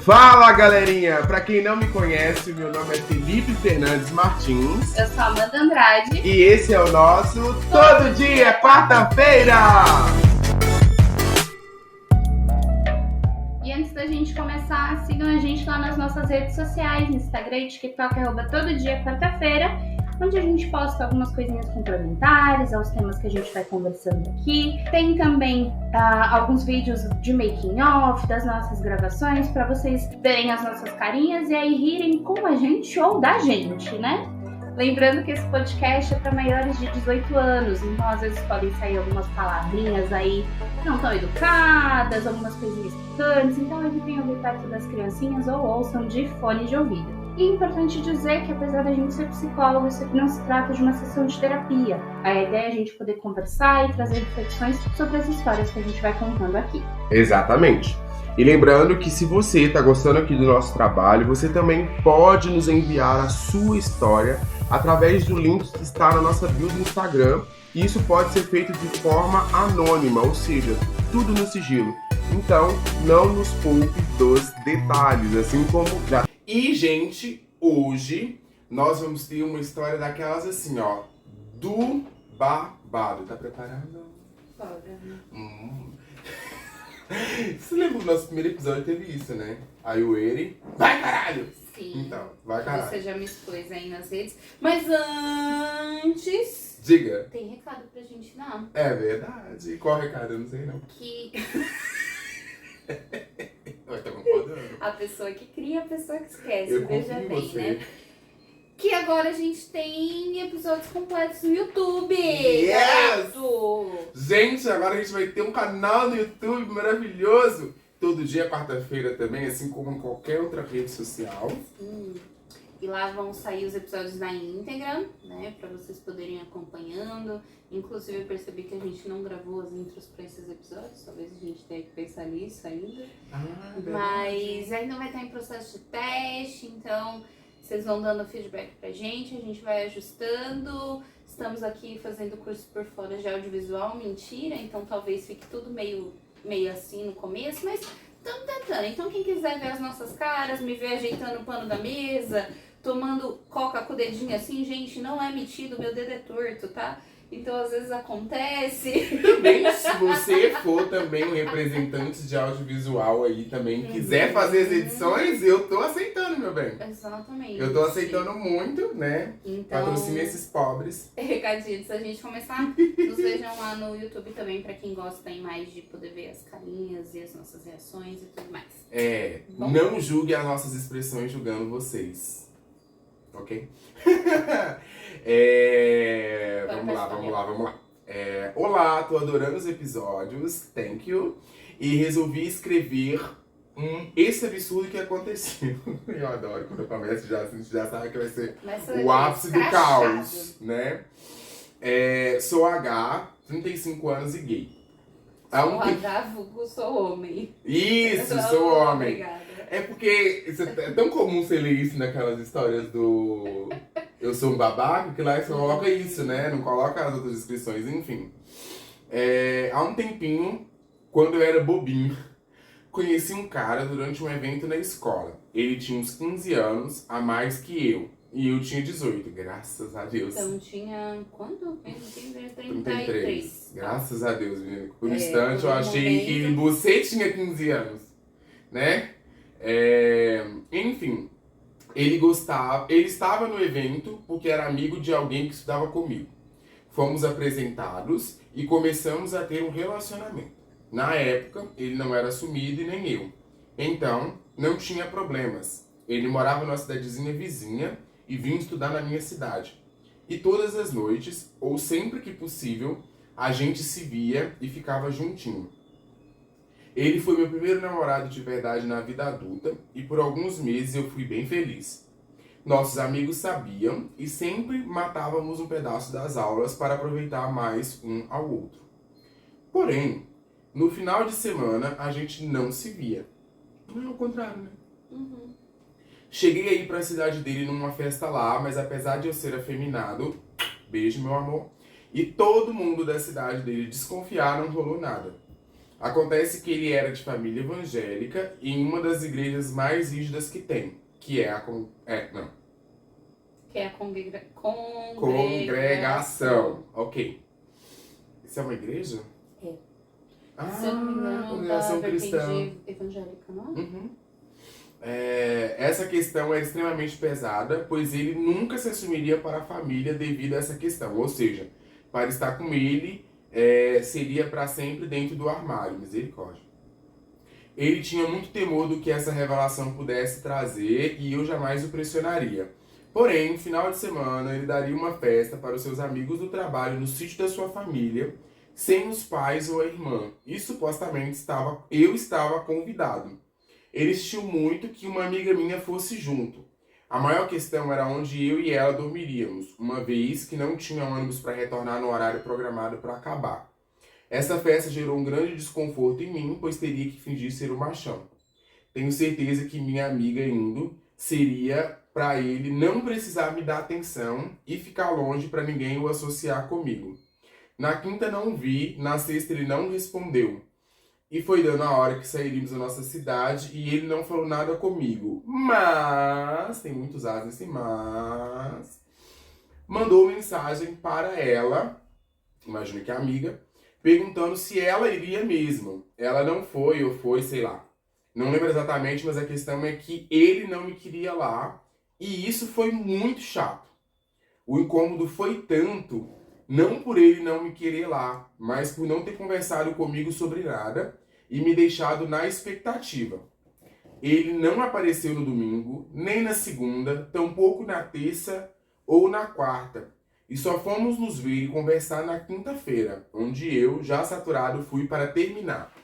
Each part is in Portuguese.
Fala, galerinha! Pra quem não me conhece, meu nome é Felipe Fernandes Martins. Eu sou a Amanda Andrade. E esse é o nosso Todo Dia é Quarta-feira! E antes da gente começar, sigam a gente lá nas nossas redes sociais, no Instagram e TikTok, @todo dia é quarta-feira, onde a gente posta algumas coisinhas complementares aos temas que a gente vai conversando aqui. Tem também alguns vídeos de making of das nossas gravações, para vocês verem as nossas carinhas e aí rirem com a gente ou da gente, né? Lembrando que esse podcast é para maiores de 18 anos, então às vezes podem sair algumas palavrinhas aí que não tão educadas, algumas coisinhas picantes, então evitem ouvir perto das criancinhas ou ouçam de fone de ouvido. E é importante dizer que, apesar da gente ser psicólogo, isso aqui não se trata de uma sessão de terapia. A ideia é a gente poder conversar e trazer reflexões sobre as histórias que a gente vai contando aqui. Exatamente. E lembrando que se você está gostando aqui do nosso trabalho, você também pode nos enviar a sua história através do link que está na nossa bio do Instagram. E isso pode ser feito de forma anônima, ou seja, tudo no sigilo. Então, não nos poupe dos detalhes, assim como já... E, gente, hoje nós vamos ter uma história daquelas assim, ó, do babado. Tá preparado? Bora. Você lembra do nosso primeiro episódio teve isso, né? Aí o Eri, vai caralho! Sim. Então, vai caralho. Você já me expôs aí nas redes. Mas antes... Diga. Tem recado pra gente dar. É verdade. E qual recado? Eu não sei não. Que Eu tô concordando. a pessoa que cria, a pessoa que esquece. Eu Veja confio em bem, você. né? Que agora a gente tem episódios completos no YouTube. Yes! Garoto! Gente, agora a gente vai ter um canal no YouTube maravilhoso. Todo dia é quarta-feira também, assim como em qualquer outra rede social. E lá vão sair os episódios na íntegra, né? Pra vocês poderem ir acompanhando. Inclusive eu percebi que a gente não gravou as intros pra esses episódios. Talvez a gente tenha que pensar nisso ainda. Mas ainda vai estar em processo de teste, então vocês vão dando feedback pra gente, a gente vai ajustando. Estamos aqui fazendo curso por fora de audiovisual, mentira, então talvez fique tudo meio assim no começo, mas estamos tentando. Então quem quiser ver as nossas caras, me ver ajeitando o pano da mesa, tomando coca com o dedinho assim, gente, não é metido, meu dedo é torto, tá? Então às vezes acontece. Também, se você for também um representante de audiovisual aí também, quiser fazer as edições, eu tô aceitando, meu bem. Exatamente. Eu tô aceitando muito, né? Então, Patrocine esses pobres. recadinho, se a gente começar, nos vejam lá no YouTube também, pra quem gosta aí mais de poder ver as carinhas e as nossas reações e tudo mais. É, Bom. não julgue as nossas expressões julgando vocês. Ok? Vamos lá. Olá, tô adorando os episódios, thank you. E resolvi escrever esse absurdo que aconteceu. Eu adoro quando eu começo, a gente já sabe que vai ser o ápice do caos, né? Sou H, 35 anos e gay. Sou H, vulgo, sou homem. Isso, sou homem. Obrigada. É porque é tão comum você ler isso naquelas histórias do eu sou um babaca, que lá você coloca isso, né? Não coloca as outras descrições, enfim. Há um tempinho, quando eu era bobinho, conheci um cara durante um evento na escola. Ele tinha uns 15 anos a mais que eu. E eu tinha 18, graças a Deus. Então tinha quanto? 33. 33. Graças a Deus, menino. Por um É, instante por eu um achei que você tinha 15 anos, né? Enfim, ele estava no evento porque era amigo de alguém que estudava comigo. Fomos apresentados e começamos a ter um relacionamento. Na época, ele não era assumido e nem eu. Então, não tinha problemas. Ele morava numa cidadezinha vizinha e vinha estudar na minha cidade. E todas as noites, ou sempre que possível, a gente se via e ficava juntinho. Ele foi meu primeiro namorado de verdade na vida adulta e por alguns meses eu fui bem feliz. Nossos amigos sabiam e sempre matávamos um pedaço das aulas para aproveitar mais um ao outro. Porém, no final de semana a gente não se via. Não é o contrário, né? Cheguei aí pra cidade dele numa festa lá, mas apesar de eu ser afeminado, beijo meu amor, e todo mundo da cidade dele desconfiar, não rolou nada. Acontece que ele era de família evangélica em uma das igrejas mais rígidas que tem, que é a não, Que é a congregação. Ok. Isso é uma igreja? É. Ah, Se eu não me engano, congregação da cristã. vertente evangélica, não é? Uhum. Essa questão era extremamente pesada, pois ele nunca se assumiria para a família devido a essa questão. Ou seja, para estar com ele, seria para sempre dentro do armário. Misericórdia. Ele tinha muito temor do que essa revelação pudesse trazer e eu jamais o pressionaria. Porém, no final de semana, ele daria uma festa para os seus amigos do trabalho no sítio da sua família, sem os pais ou a irmã. E supostamente eu estava convidado. Ele insistiu muito que uma amiga minha fosse junto. A maior questão era onde eu e ela dormiríamos, uma vez que não tinha ônibus para retornar no horário programado para acabar. Essa festa gerou um grande desconforto em mim, pois teria que fingir ser o machão. Tenho certeza que minha amiga indo seria para ele não precisar me dar atenção e ficar longe para ninguém o associar comigo. Na quinta não vi, na sexta ele não respondeu. E foi dando a hora que sairíamos da nossa cidade e ele não falou nada comigo. Mas, tem muitos as nesse mas, mandou mensagem para ela, imagino que é amiga, perguntando se ela iria mesmo. Ela não foi ou foi, sei lá. Não lembro exatamente, mas a questão é que ele não me queria lá e isso foi muito chato. O incômodo foi tanto, não por ele não me querer lá, mas por não ter conversado comigo sobre nada e me deixado na expectativa. Ele não apareceu no domingo, nem na segunda, tampouco na terça ou na quarta. E só fomos nos ver e conversar na quinta-feira, onde eu, já saturado, fui para terminar.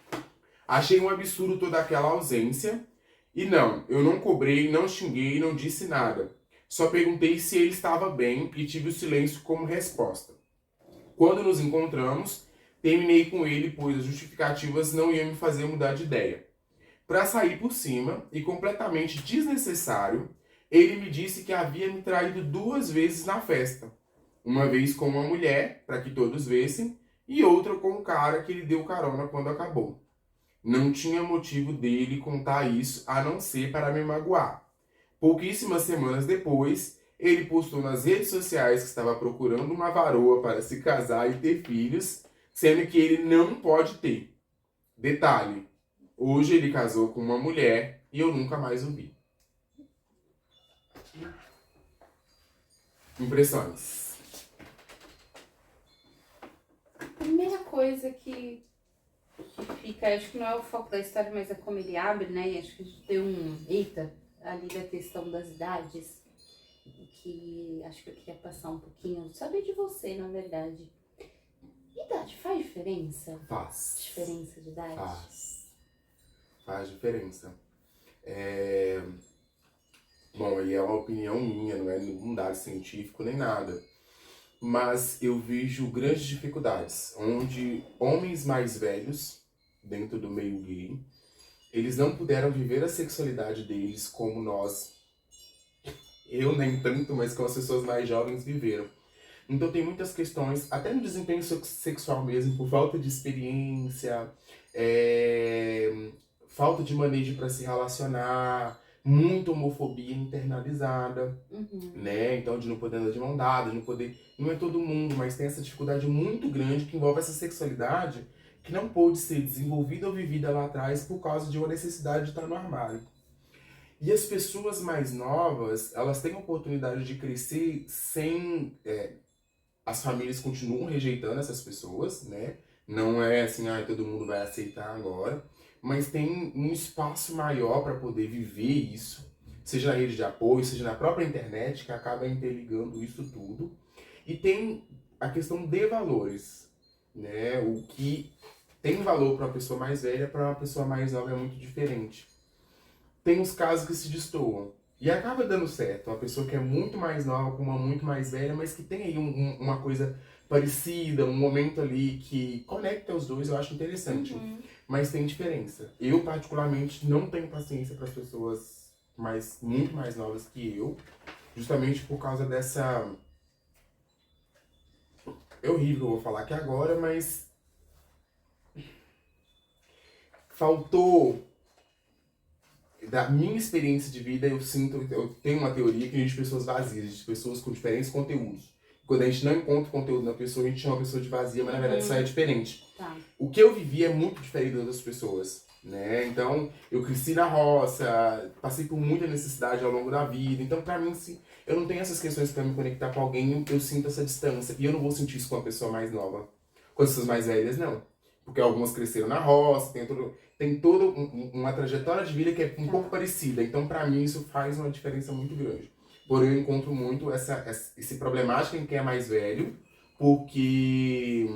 Achei um absurdo toda aquela ausência. E não, eu não cobrei, não xinguei, não disse nada. Só perguntei se ele estava bem e tive o silêncio como resposta. Quando nos encontramos, terminei com ele, pois as justificativas não iam me fazer mudar de ideia. Para sair por cima, e completamente desnecessário, ele me disse que havia me traído 2 vezes na festa. Uma vez com uma mulher, para que todos vissem, e outra com o cara que lhe deu carona quando acabou. Não tinha motivo dele contar isso a não ser para me magoar. Pouquíssimas semanas depois, ele postou nas redes sociais que estava procurando uma varoa para se casar e ter filhos, sendo que ele não pode ter. Detalhe, hoje ele casou com uma mulher e eu nunca mais o vi. Impressões. A primeira coisa que fica, acho que não é o foco da história, mas é como ele abre, né? E acho que a gente deu um eita ali da questão das idades, que acho que eu queria passar um pouquinho, saber de você, na verdade. Idade faz diferença? Faz. Diferença de idade? Faz diferença. Bom, aí é uma opinião minha, não é um dado científico nem nada. Mas eu vejo grandes dificuldades, onde homens mais velhos, dentro do meio gay, eles não puderam viver a sexualidade deles como nós, eu nem tanto, mas como as pessoas mais jovens viveram. Então tem muitas questões, até no desempenho sexual mesmo, por falta de experiência, falta de manejo para se relacionar, muita homofobia internalizada, né? Então de não poder andar de mão dada, de não poder... Não é todo mundo, mas tem essa dificuldade muito grande que envolve essa sexualidade que não pôde ser desenvolvida ou vivida lá atrás por causa de uma necessidade de estar no armário. E as pessoas mais novas, elas têm a oportunidade de crescer sem... as famílias continuam rejeitando essas pessoas, né? Não é assim, todo mundo vai aceitar agora. Mas tem um espaço maior para poder viver isso, seja na rede de apoio, seja na própria internet, que acaba interligando isso tudo. E tem a questão de valores, né? O que tem valor para uma pessoa mais velha, para uma pessoa mais nova é muito diferente. Tem os casos que se destoam. E acaba dando certo. Uma pessoa que é muito mais nova com uma muito mais velha, mas que tem aí uma coisa parecida, um momento ali que conecta os dois, eu acho interessante. Mas tem diferença. Eu, particularmente, não tenho paciência para as pessoas muito mais novas que eu, justamente por causa dessa... É horrível eu vou falar aqui agora, mas faltou, da minha experiência de vida, eu tenho uma teoria que a gente de pessoas vazias, de pessoas com diferentes conteúdos. Quando a gente não encontra conteúdo na pessoa, a gente chama a pessoa de vazia, mas na verdade isso aí é diferente. Tá. O que eu vivi é muito diferente das outras pessoas, né? Então, eu cresci na roça, passei por muita necessidade ao longo da vida. Então, pra mim, se eu não tenho essas questões pra me conectar com alguém, eu sinto essa distância. E eu não vou sentir isso com uma pessoa mais nova. Com as pessoas mais velhas, não. Porque algumas cresceram na roça, tem toda uma trajetória de vida que é um pouco parecida. Então, pra mim, isso faz uma diferença muito grande. Porém, eu encontro muito esse problemática em quem é mais velho, porque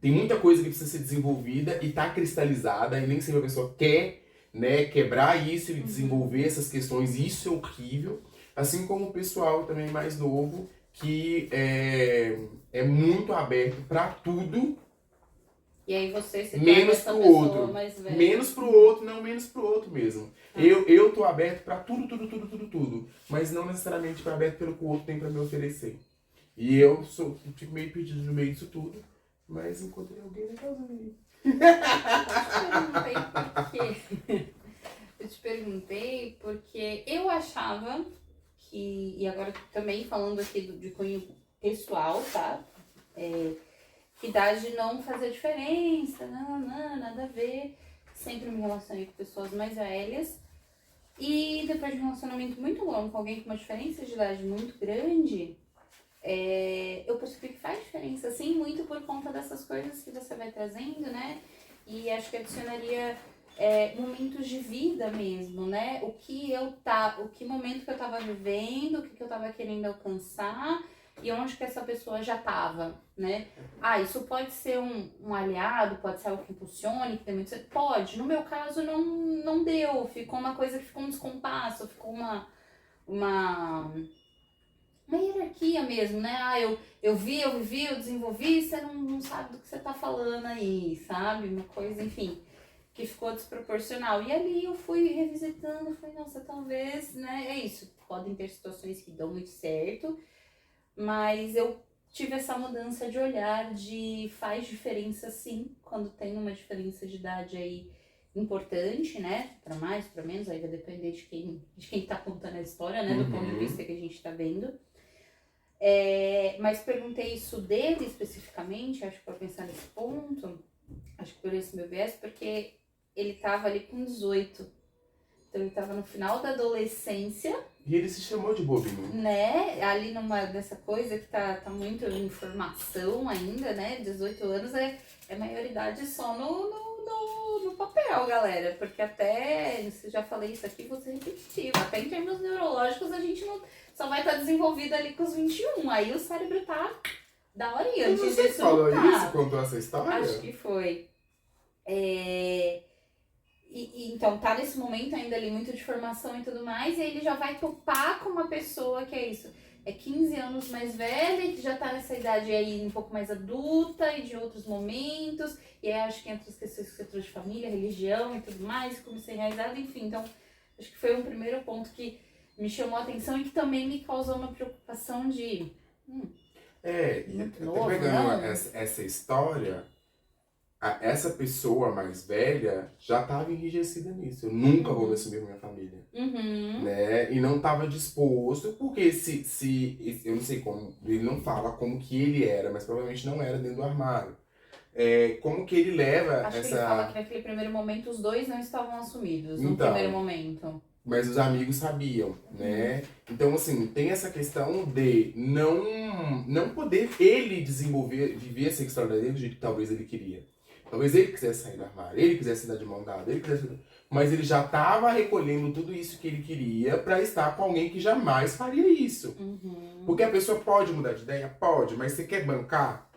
tem muita coisa que precisa ser desenvolvida e tá cristalizada, e nem sempre a pessoa quer, né, quebrar isso e desenvolver essas questões, e isso é horrível. Assim como o pessoal também mais novo, que é muito aberto pra tudo, E aí você se menos essa pro pessoa outro. mais velha. Menos pro outro, não menos pro outro mesmo. Eu tô aberto pra tudo. Mas não necessariamente pra aberto pelo que o outro tem pra me oferecer. E eu fico meio perdido no meio disso tudo. Mas encontrei alguém legalzinho. Eu te perguntei porque eu achava que, e agora também falando aqui de cunho pessoal, tá? Que idade não fazia diferença, nada a ver. Sempre me relacionei com pessoas mais velhas. E depois de um relacionamento muito longo com alguém com uma diferença de idade muito grande, eu percebi que faz diferença, sim, muito por conta dessas coisas que você vai trazendo, né? E acho que adicionaria momentos de vida mesmo, né? O que momento que eu tava vivendo, o que eu tava querendo alcançar e onde que essa pessoa já tava, né? Isso pode ser um aliado, pode ser algo que impulsione, que também pode. No meu caso não deu, ficou uma coisa que ficou um descompasso, ficou uma hierarquia mesmo, né? Eu vivi, eu desenvolvi, você não sabe do que você tá falando aí, sabe? Uma coisa, enfim, que ficou desproporcional. E ali eu fui revisitando, falei, nossa, talvez, né? É isso, podem ter situações que dão muito certo, mas eu tive essa mudança de olhar de faz diferença sim, quando tem uma diferença de idade aí importante, né? Pra mais, pra menos, aí vai depender de quem tá contando a história, né? Do ponto de vista que a gente tá vendo. Mas perguntei isso dele especificamente, acho que para pensar nesse ponto, acho que por esse meu viés, porque ele tava ali com 18, então ele tava no final da adolescência. E ele se chamou de bobinho. Né, ali dessa coisa que tá muito em formação ainda, né, 18 anos é maioridade só no papel, galera, porque até, se já falei isso aqui, vou ser repetitiva, até em termos neurológicos a gente não só vai estar desenvolvido ali com os 21, aí o cérebro tá da hora antes disso. Você falou isso? Contou essa história? Acho que foi. Então tá nesse momento ainda ali muito de formação e tudo mais, e aí ele já vai topar com uma pessoa que é isso, 15 anos mais velha, que já tá nessa idade aí um pouco mais adulta e de outros momentos, e aí acho que entra as questões que você trouxe de família, religião e tudo mais, como ser enraizado, enfim, então acho que foi um primeiro ponto que me chamou a atenção e que também me causou uma preocupação de... muito novo, pegando essa história, essa pessoa mais velha já estava enrijecida nisso. Eu nunca vou assumir minha família. Né? E não estava disposto, porque eu não sei como, ele não fala como que ele era, mas provavelmente não era dentro do armário. Como que ele leva Acho essa... que ele fala que naquele primeiro momento os dois não estavam assumidos, no primeiro momento. Mas os amigos sabiam, né? Então, assim, tem essa questão de não poder ele viver essa história dele do jeito que talvez ele queria. Talvez ele quisesse sair do armário, ele quisesse dar de mão dada, mas ele já estava recolhendo tudo isso que ele queria para estar com alguém que jamais faria isso. Porque a pessoa pode mudar de ideia? Pode, mas você quer bancar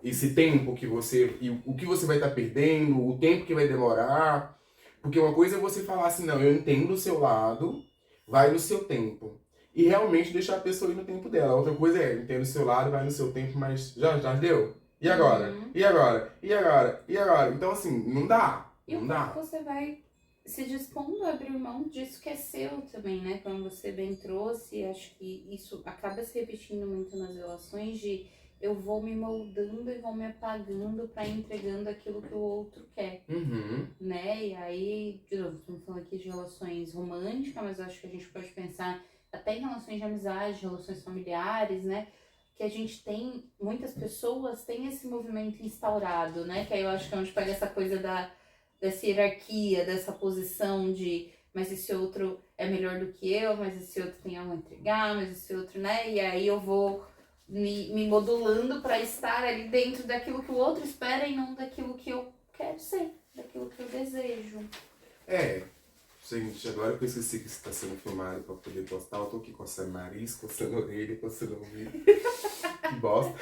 esse tempo que o que você vai estar perdendo, o tempo que vai demorar. Porque uma coisa é você falar assim, não, eu entendo o seu lado, vai no seu tempo. E realmente deixar a pessoa ir no tempo dela. Outra coisa eu entendo o seu lado, vai no seu tempo, mas já deu? E agora? E agora? E agora? E agora? Então, assim, não dá. E o quanto você vai se dispondo a abrir mão disso que é seu também, né? Como você bem trouxe, acho que isso acaba se repetindo muito nas relações de eu vou me moldando e vou me apagando pra ir entregando aquilo que o outro quer, né? E aí, de novo, estamos falando aqui de relações românticas, mas acho que a gente pode pensar até em relações de amizade, relações familiares, né? Que a gente tem, muitas pessoas têm esse movimento instaurado, né? Que aí eu acho que é onde pega essa coisa dessa hierarquia, dessa posição de mas esse outro é melhor do que eu, mas esse outro tem algo a entregar, mas esse outro, né? E aí eu vou me modulando para estar ali dentro daquilo que o outro espera e não daquilo que eu quero ser, daquilo que eu desejo. Gente, agora que eu esqueci que isso tá sendo filmado pra poder postar, eu tô aqui coçando nariz, coçando orelha, coçando ouvido. Que bosta.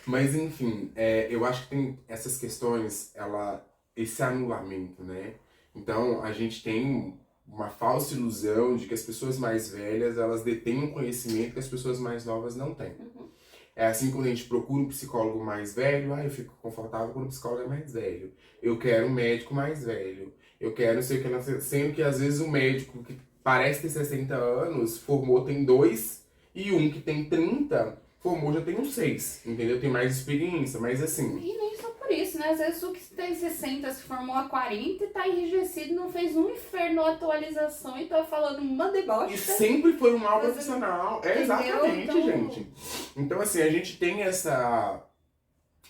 Mas enfim, eu acho que tem essas questões, esse anulamento, né? Então a gente tem uma falsa ilusão de que as pessoas mais velhas, elas detêm um conhecimento que as pessoas mais novas não têm. É assim quando a gente procura um psicólogo mais velho, eu fico confortável quando o psicólogo é mais velho. Eu quero um médico mais velho. Eu quero não sei o que, sendo que às vezes o médico que parece ter 60 anos, formou tem 2, e um que tem 30, formou já tem uns 6, entendeu? Tem mais experiência, mas assim... E nem só por isso, né? Às vezes o que tem 60 se formou a 40 e tá enrijecido, não fez um inferno atualização e tá falando uma deboche. E sempre foi um mal profissional. Exatamente, então... gente. Então assim, a gente tem essa...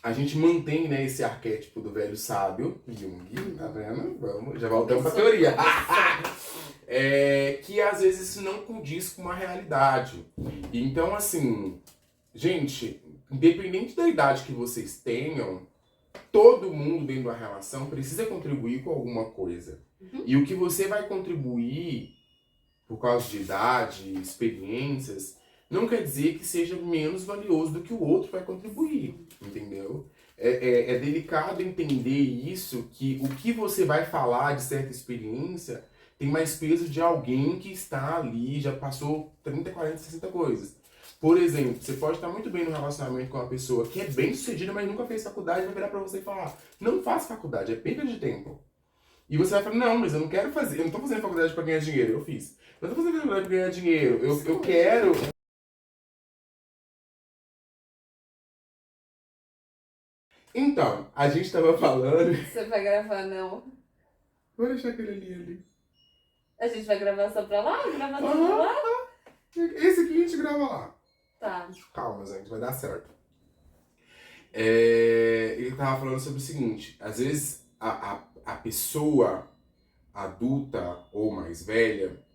A gente mantém, né, esse arquétipo do velho sábio, Jung, tá vendo? Vamos, já voltamos pra teoria. Que às vezes isso não condiz com uma realidade. Então, assim, gente, independente da idade que vocês tenham, todo mundo dentro da relação precisa contribuir com alguma coisa. E o que você vai contribuir, por causa de idade, experiências, não quer dizer que seja menos valioso do que o outro vai contribuir, entendeu? É delicado entender isso, que o que você vai falar de certa experiência tem mais peso de alguém que está ali, já passou 30, 40, 60 coisas. Por exemplo, você pode estar muito bem no relacionamento com uma pessoa que é bem sucedida, mas nunca fez faculdade, vai virar pra você e falar, não faça faculdade, é perda de tempo. E você vai falar, não, mas eu não quero fazer, eu não tô fazendo faculdade pra ganhar dinheiro, eu fiz. Eu não tô fazendo faculdade pra ganhar dinheiro, eu quero... Então, a gente tava falando... Você vai gravar, não? Vou deixar aquele ali. A gente vai gravar só pra lá? Gravar só pra lá? Esse aqui a gente grava lá. Tá. Calma, gente, vai dar certo. Ele tava falando sobre o seguinte, às vezes a pessoa adulta ou mais velha,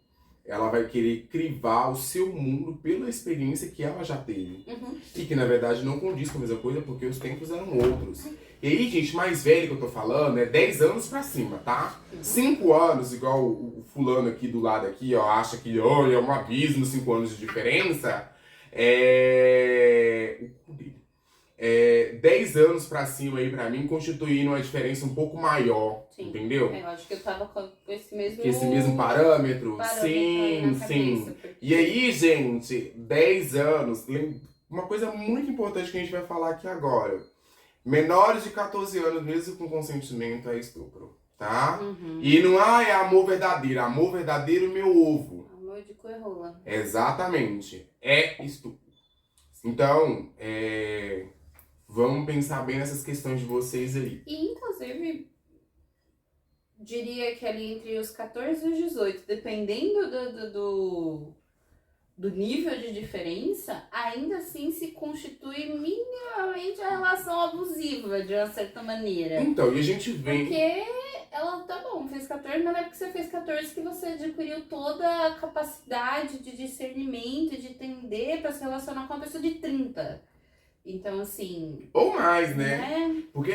ela vai querer crivar o seu mundo pela experiência que ela já teve. E que, na verdade, não condiz com a mesma coisa, porque os tempos eram outros. E aí, gente, mais velho que eu tô falando é 10 anos pra cima, tá? 5 anos, igual o fulano aqui do lado aqui, ó, acha que é um abismo, 5 anos de diferença. 10 anos pra cima aí, pra mim, constituindo uma diferença um pouco maior, entendeu? Eu acho que eu tava com esse mesmo... Esse mesmo parâmetro? Sim. Porque... E aí, gente, 10 anos, uma coisa muito importante que a gente vai falar aqui agora. Menores de 14 anos, mesmo com consentimento, é estupro, tá? E não é amor verdadeiro, meu ovo. Amor de cu e rola. Exatamente, é estupro. Então, vamos pensar bem nessas questões de vocês aí. E, inclusive, diria que ali entre os 14 e os 18, dependendo do nível de diferença, ainda assim se constitui minimamente a relação abusiva, de uma certa maneira. Então, e a gente vem... Porque ela, tá bom, fez 14, mas não é porque você fez 14 que você adquiriu toda a capacidade de discernimento, de entender pra se relacionar com uma pessoa de 30. Então, assim... Ou mais, né? Porque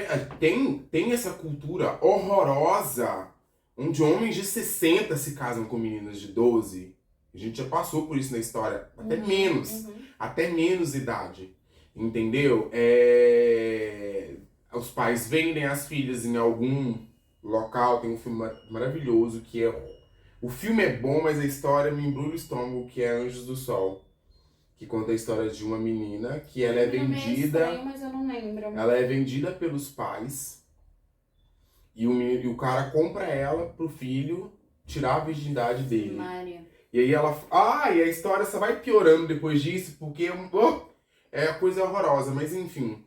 tem essa cultura horrorosa onde homens de 60 se casam com meninas de 12. A gente já passou por isso na história. Até menos. Até menos idade. Entendeu? Os pais vendem as filhas em algum local. Tem um filme maravilhoso que é... O filme é bom, mas a história me embrulha o estômago, que é Anjos do Sol. Que conta a história de uma menina que ela é vendida... É estranho, mas eu não lembro. Ela é vendida pelos pais. E o cara compra ela pro filho tirar a virgindade dele. Mária. E aí ela... e a história só vai piorando depois disso, porque É coisa horrorosa, mas enfim.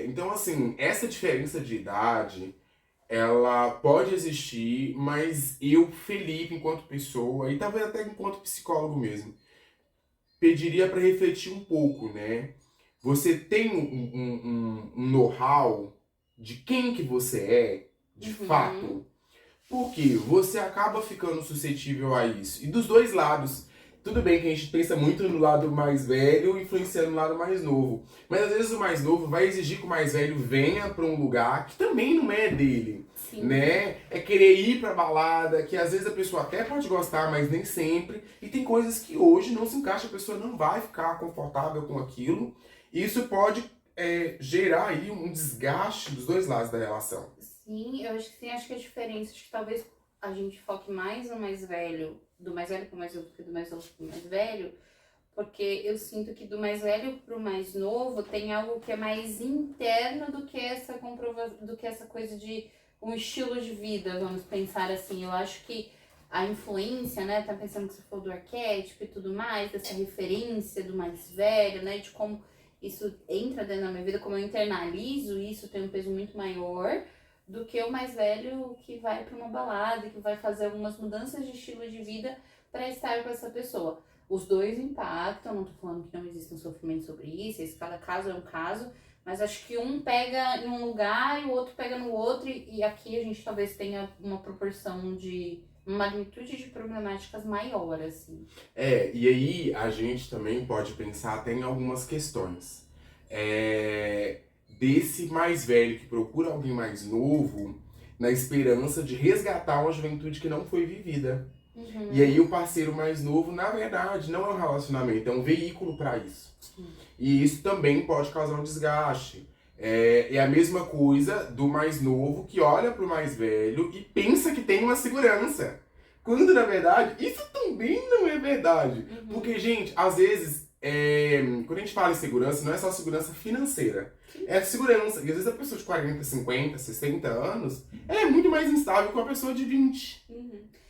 Então, assim, essa diferença de idade, ela pode existir, mas eu, Felipe, enquanto pessoa, e talvez até enquanto psicólogo mesmo, pediria para refletir um pouco, né? Você tem um know-how de quem que você é, de fato, porque você acaba ficando suscetível a isso. E dos dois lados, tudo bem que a gente pensa muito no lado mais velho influenciando no lado mais novo. Mas às vezes o mais novo vai exigir que o mais velho venha para um lugar que também não é dele. Sim. Né? É querer ir pra balada, que às vezes a pessoa até pode gostar, mas nem sempre. E tem coisas que hoje não se encaixa, a pessoa não vai ficar confortável com aquilo. E isso pode gerar aí um desgaste dos dois lados da relação. Sim, eu acho que sim, acho que a diferença, acho que talvez a gente foque mais no mais velho, do mais velho pro mais novo, do que do mais novo pro mais velho, porque eu sinto que do mais velho pro mais novo tem algo que é mais interno do que do que essa coisa de um estilo de vida, vamos pensar assim. Eu acho que a influência, né, tá pensando que você falou do arquétipo e tudo mais, dessa referência do mais velho, né, de como isso entra dentro da minha vida, como eu internalizo isso, tem um peso muito maior do que o mais velho que vai para uma balada, que vai fazer algumas mudanças de estilo de vida para estar com essa pessoa. Os dois impactam, não tô falando que não existe um sofrimento sobre isso, cada caso é um caso, mas acho que um pega em um lugar e o outro pega no outro, e aqui a gente talvez tenha uma proporção de uma magnitude de problemáticas maior, assim. E aí a gente também pode pensar até em algumas questões. Desse mais velho que procura alguém mais novo, na esperança de resgatar uma juventude que não foi vivida. E aí o parceiro mais novo, na verdade, não é um relacionamento, é um veículo para isso. E isso também pode causar um desgaste. É a mesma coisa do mais novo que olha pro mais velho e pensa que tem uma segurança. Quando, na verdade, isso também não é verdade. Porque, gente, às vezes, quando a gente fala em segurança, não é só segurança financeira. É segurança. E às vezes a pessoa de 40, 50, 60 anos é muito mais instável que uma pessoa de 20.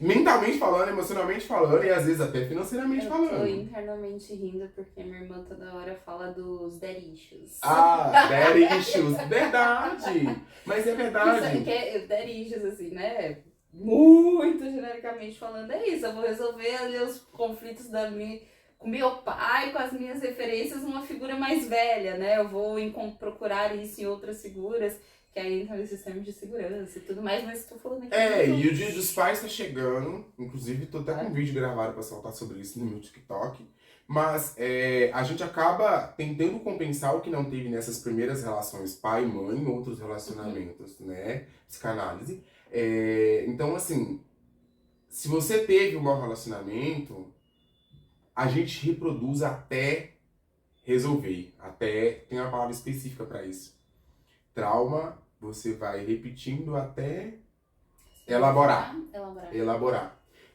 Mentalmente falando, emocionalmente falando e às vezes até financeiramente falando. Eu tô internamente rindo porque minha irmã toda hora fala dos daddy issues. Daddy issues. Verdade. Mas é verdade. Que é daddy issues, assim, né? Muito genericamente falando, é isso. Eu vou resolver ali os conflitos com meu pai, com as minhas referências, uma figura mais velha, né? Eu vou procurar isso em outras figuras, que aí entra nesse sistema de segurança e tudo mais, mas estou falando aqui... E o Dia dos Pais tá chegando, inclusive tô até com um vídeo gravado pra soltar sobre isso no meu TikTok, mas a gente acaba tentando compensar o que não teve nessas primeiras relações pai e mãe, em outros relacionamentos, né? Psicanálise. Então, assim, se você teve um mau relacionamento, a gente reproduz até resolver, até tem uma palavra específica para isso. Trauma, você vai repetindo até elaborar,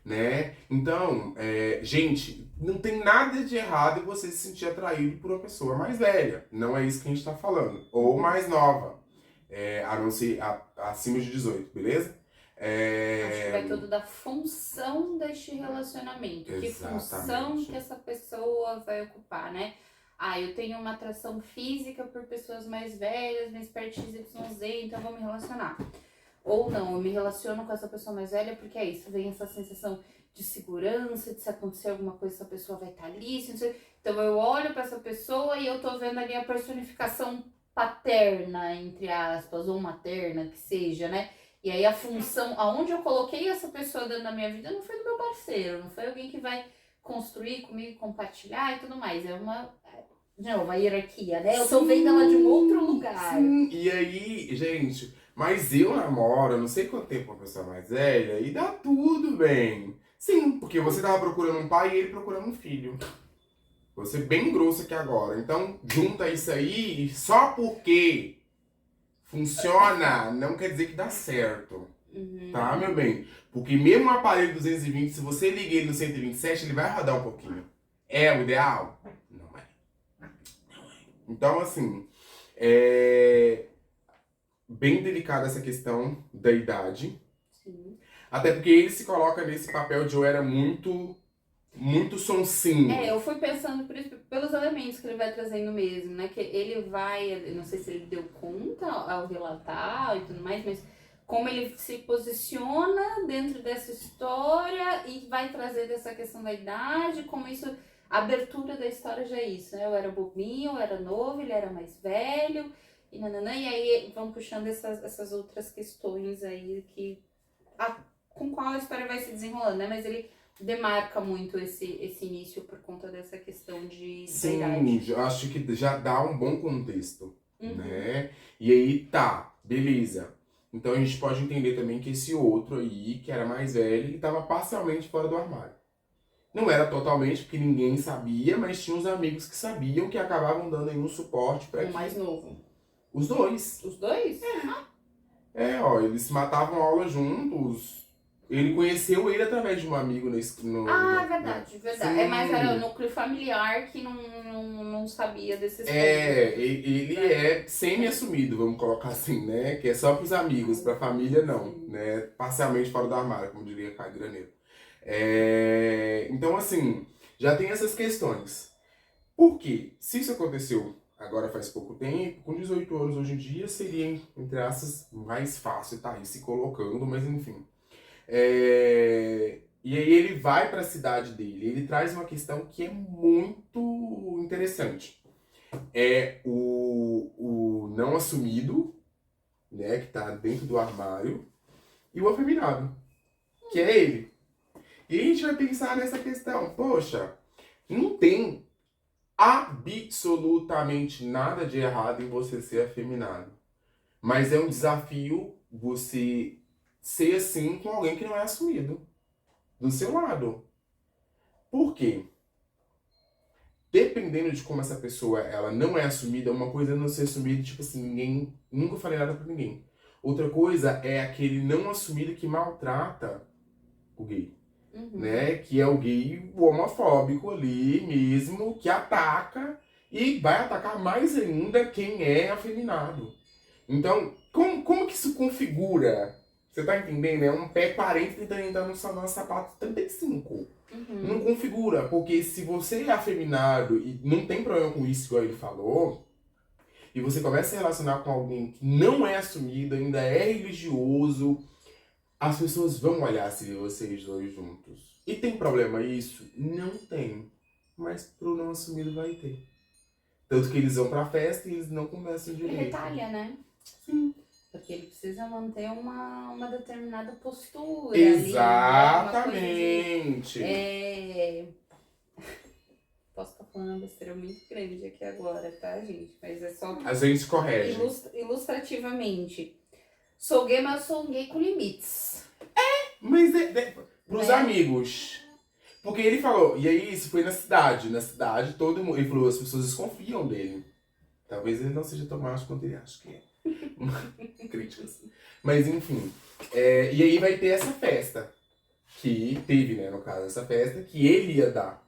né? Então, gente, não tem nada de errado em você se sentir atraído por uma pessoa mais velha, não é isso que a gente tá falando, ou mais nova, a não ser acima de 18, beleza? Acho que vai tudo da função deste relacionamento. Exatamente. Que função que essa pessoa vai ocupar, né? Eu tenho uma atração física por pessoas mais velhas, mais perto de XYZ, então eu vou me relacionar. Ou não, eu me relaciono com essa pessoa mais velha porque é isso, vem essa sensação de segurança, de se acontecer alguma coisa, essa pessoa vai estar ali, não sei. Então eu olho para essa pessoa e eu tô vendo ali a personificação paterna, entre aspas, ou materna, que seja, né? E aí a função, aonde eu coloquei essa pessoa dentro da minha vida não foi do meu parceiro, não foi alguém que vai construir comigo, compartilhar e tudo mais. É uma hierarquia, né? Eu tô vendo ela de um outro lugar. Sim, e aí, gente, mas eu namoro, não sei quanto tempo, com uma pessoa mais velha, e dá tudo bem. Sim, porque você tava procurando um pai e ele procurando um filho. Vou ser bem grosso aqui agora. Então, junta isso aí, e só porque funciona, não quer dizer que dá certo. Tá, meu bem? Porque mesmo um aparelho 220, se você liga ele no 127, ele vai rodar um pouquinho. É o ideal? Não é. Então, assim, bem delicada essa questão da idade. Sim. Até porque ele se coloca nesse papel de eu era muito sonsinho. Eu fui pensando por isso, pelos elementos que ele vai trazendo mesmo, né? Que ele vai, eu não sei se ele deu conta ao relatar e tudo mais, mas como ele se posiciona dentro dessa história e vai trazer essa questão da idade, como isso, a abertura da história já é isso, né? Eu era bobinho, eu era novo, ele era mais velho, e nananã, e aí vão puxando essas outras questões aí com qual a história vai se desenrolando, né? Mas ele demarca muito esse início por conta dessa questão da idade. Sim, eu acho que já dá um bom contexto, né? E aí, tá, beleza. Então a gente pode entender também que esse outro aí, que era mais velho, ele estava parcialmente fora do armário. Não era totalmente, porque ninguém sabia, mas tinha uns amigos que sabiam, que acabavam dando aí um suporte para O mais novo. Os dois. Os dois? Ó, eles matavam aula juntos. Ele conheceu ele através de um amigo Verdade. Sim. É mais era o núcleo familiar que não sabia desses pontos. Ele é semi-assumido, vamos colocar assim, né? Que é só pros amigos, pra família não, né? Parcialmente fora do armário, como diria Caio Graneiro. Então, assim, já tem essas questões. Por quê? Se isso aconteceu agora faz pouco tempo, com 18 anos hoje em dia, seria, entre aspas, mais fácil tá aí se colocando, mas enfim. E aí ele vai para a cidade dele, ele traz uma questão que é muito interessante. É o não assumido, né, que tá dentro do armário, e o afeminado, que é ele. E a gente vai pensar nessa questão, poxa, não tem absolutamente nada de errado em você ser afeminado, mas é um desafio você ser assim com alguém que não é assumido do seu lado. Por quê? Dependendo de como essa pessoa ela não é assumida, uma coisa é não ser assumida, tipo assim, ninguém, nunca falei nada pra ninguém. Outra coisa é aquele não assumido que maltrata o gay, né? Que é o gay homofóbico ali mesmo, que ataca e vai atacar mais ainda quem é afeminado. Então, como que isso configura? Você tá entendendo? É um pé 40 tentando entrar no sapato 35. Não configura, porque se você é afeminado e não tem problema com isso, igual ele falou, e você começa a se relacionar com alguém que não é assumido, ainda é religioso, as pessoas vão olhar se vocês dois juntos. E tem problema isso? Não tem. Mas pro não assumido vai ter. Tanto que eles vão pra festa e eles não conversam direito. E retalha, né? Sim. Porque ele precisa manter uma determinada postura. Exatamente. Ali, Posso estar falando uma besteira muito grande aqui agora, tá, gente? Mas é só... A gente corrige. Ilustrativamente. Sou gay, mas sou um gay com limites. Mas pros amigos. Porque ele falou, e aí isso foi na cidade. Na cidade, todo mundo... Ele falou, as pessoas desconfiam dele. Talvez ele não seja tão macho quanto ele acha que é. Críticas. Mas enfim. E aí vai ter essa festa. Que teve, né, no caso, essa festa que ele ia dar.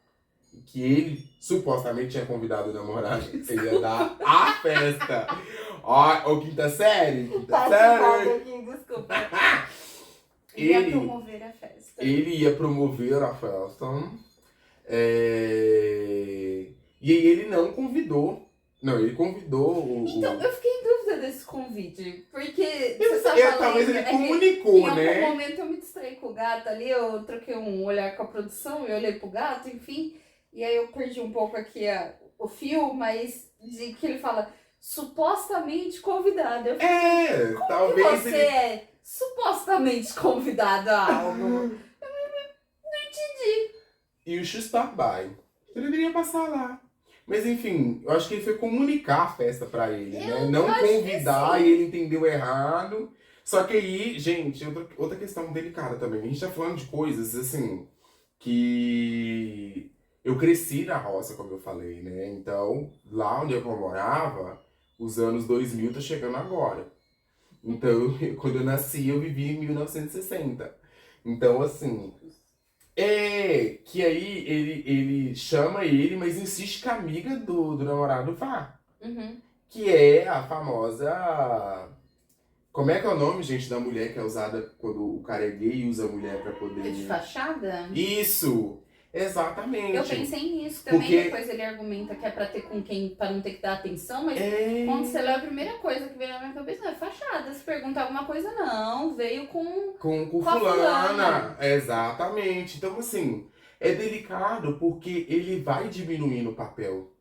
Que ele supostamente tinha convidado o namorado. Ele ia dar a festa. Ó, quinta série. Quinta série. Desculpa. Ele ia promover a festa. Ele ia promover a festa. E aí ele não convidou. Não, ele convidou Então, eu fiquei em dúvida desse convite. Porque talvez ele comunicou, né? Em algum momento eu me distraí com o gato ali, eu troquei um olhar com a produção e olhei pro gato, enfim. E aí eu perdi um pouco aqui o fio, mas de que ele fala supostamente convidado. Eu falei, como talvez que você é supostamente convidado a algo? Eu não entendi. You should stop by. Você deveria passar lá. Mas enfim, eu acho que ele foi comunicar a festa pra ele, né? Não convidar e ele entendeu errado. Só que aí, gente, outra questão delicada também. A gente tá falando de coisas, assim, que eu cresci na roça, como eu falei, né? Então, lá onde eu morava, os anos 2000 tá chegando agora. Então, quando eu nasci, eu vivi em 1960. Então, assim... que aí ele chama ele, mas insiste que a amiga do namorado vá. Que é a famosa... Como é que é o nome, gente, da mulher que é usada quando o cara é gay e usa a mulher pra poder... É de fachada? Isso! Exatamente. Eu pensei nisso também, Porque- depois ele argumenta que é pra ter com quem, pra não ter que dar atenção, mas É... quando você lê a primeira coisa que veio na minha cabeça, não é fachada. Se perguntar alguma coisa, não. Veio com Com a fulana. Exatamente. Então, assim, é delicado porque ele vai diminuindo o papel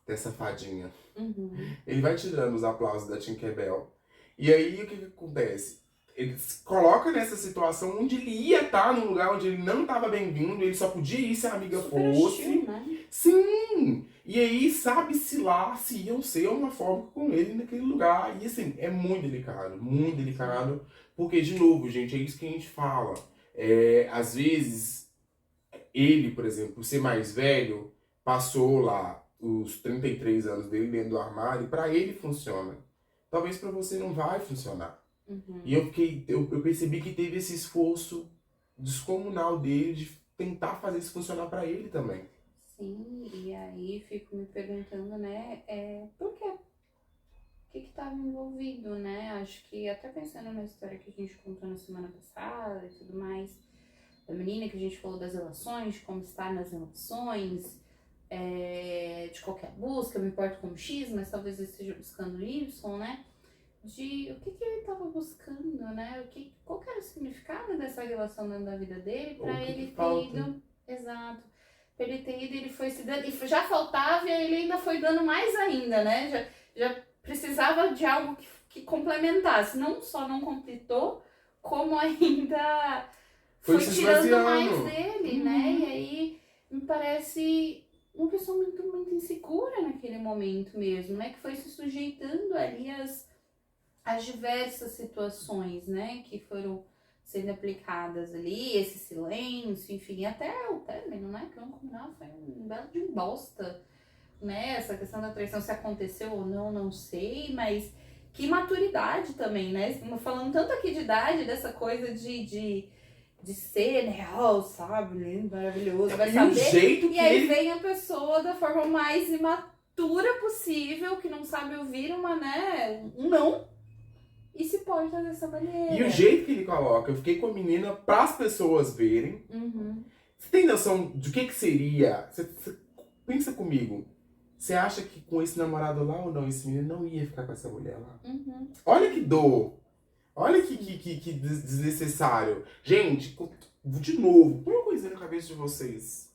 dessa fadinha. Uhum. Ele vai tirando os aplausos da Tinkerbell. E aí, o que acontece? Ele se coloca nessa situação onde ele ia estar num lugar onde ele não estava bem-vindo, ele só podia ir se a amiga Super fosse. hostil, né? Sim! E aí, sabe-se lá se iam ser uma forma com ele naquele lugar. E assim, é muito delicado. Porque, de novo, gente, é isso que a gente fala. Às vezes, ele, por exemplo, por ser mais velho, passou lá os 33 anos dele dentro do armário, e pra ele funciona. Talvez pra você não vai funcionar. Uhum. E eu percebi que teve esse esforço descomunal dele de tentar fazer isso funcionar pra ele também. Sim, e aí fico me perguntando, né, por quê? O que estava envolvido, né? Acho que até pensando na história que a gente contou na semana passada e tudo mais, da menina que a gente falou das relações, de como estar nas relações, de qualquer busca, eu me importo como X, mas talvez eu esteja buscando Y, né? De o que ele estava buscando, né? Qual que era o significado dessa relação dentro da vida dele Ou para o que ele que ter falta. ido. Exato. Pra ele ter ido, ele foi se dando. E já faltava e ele ainda foi dando mais ainda, né? Já precisava de algo que complementasse. Não só não completou, como ainda Foi foi se tirando esvaziando. mais dele, né? E aí me parece uma pessoa muito insegura naquele momento mesmo, né? Que foi se sujeitando ali as diversas situações, né? Que foram sendo aplicadas ali, esse silêncio, enfim, até o término, né? Que vamos combinar, foi um belo de um bosta, né? Essa questão da traição, se aconteceu ou não sei, mas que maturidade também, né? Estamos falando tanto aqui de idade, dessa coisa de ser, né? Oh, sabe, lindo, maravilhoso, vai E o saber. jeito que E aí ele... vem a pessoa da forma mais imatura possível, que não sabe ouvir um não, e se porta dessa maneira. E o jeito que ele coloca, eu fiquei com a menina para as pessoas verem. Uhum. Você tem noção do que seria? Você pensa comigo. Você acha que com esse namorado lá ou não, esse menino não ia ficar com essa mulher lá? Uhum. Olha que dor. Olha que desnecessário. Gente, de novo, põe uma coisinha na cabeça de vocês.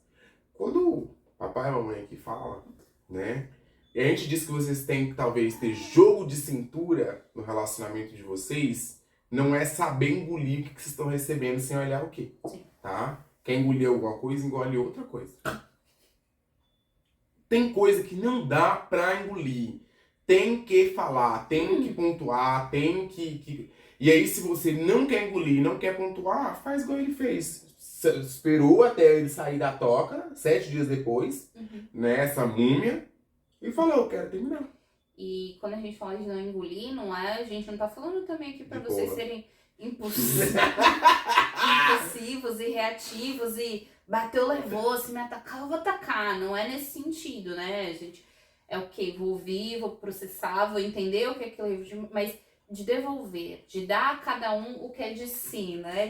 Quando o papai e a mamãe aqui falam, né? E a gente diz que vocês têm que talvez ter jogo de cintura no relacionamento de vocês, não é saber engolir o que vocês estão recebendo sem olhar o quê, Sim. tá? Quer engolir alguma coisa, engole outra coisa. Tem coisa que não dá pra engolir. Tem que falar, tem que pontuar, tem que... E aí, se você não quer engolir, não quer pontuar, faz igual ele fez. Esperou até ele sair da toca, 7 dias depois, né, essa múmia, e falou, eu quero terminar. E quando a gente fala de não engolir, a gente não tá falando também aqui pra De vocês porra. serem impulsivos e reativos e bateu, levou, se me atacar, eu vou atacar. Não é nesse sentido, né, gente? É ok, vou ouvir, vou processar, vou entender o que é aquilo, mas de devolver, de dar a cada um o que é de si, né?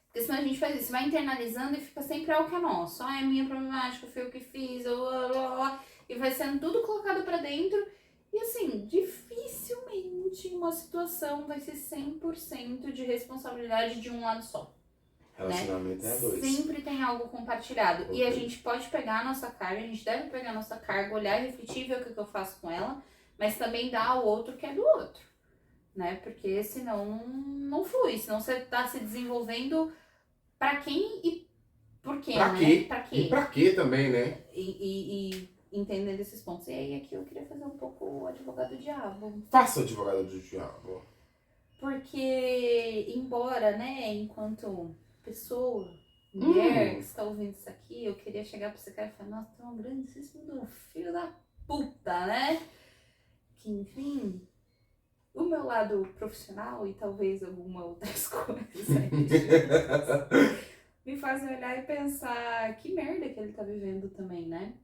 Porque senão a gente faz isso, vai internalizando e fica sempre algo que é nosso. É minha problemática, foi o que fiz, e vai sendo tudo colocado pra dentro. E assim, dificilmente uma situação vai ser 100% de responsabilidade de um lado só. Relacionamento é dois. Sempre tem algo compartilhado. Ok. E a gente pode pegar a nossa carga, a gente deve pegar a nossa carga, olhar e refletir, ver o que eu faço com ela, mas também dar ao outro que é do outro. Né? Porque senão não flui, senão você tá se desenvolvendo pra quem e por quê, Pra né? quê? Pra quê? E pra quê também, né? E entendendo esses pontos. E aí aqui eu queria fazer um pouco o advogado do diabo. Faça o advogado do diabo. Porque, embora, né, enquanto pessoa, mulher que está ouvindo isso aqui, eu queria chegar pra esse cara e falar, nossa, tu é um grandíssimo filho da puta, né? Que, enfim, o meu lado profissional e talvez algumas outras coisas aí, me fazem olhar e pensar que merda que ele tá vivendo também, né?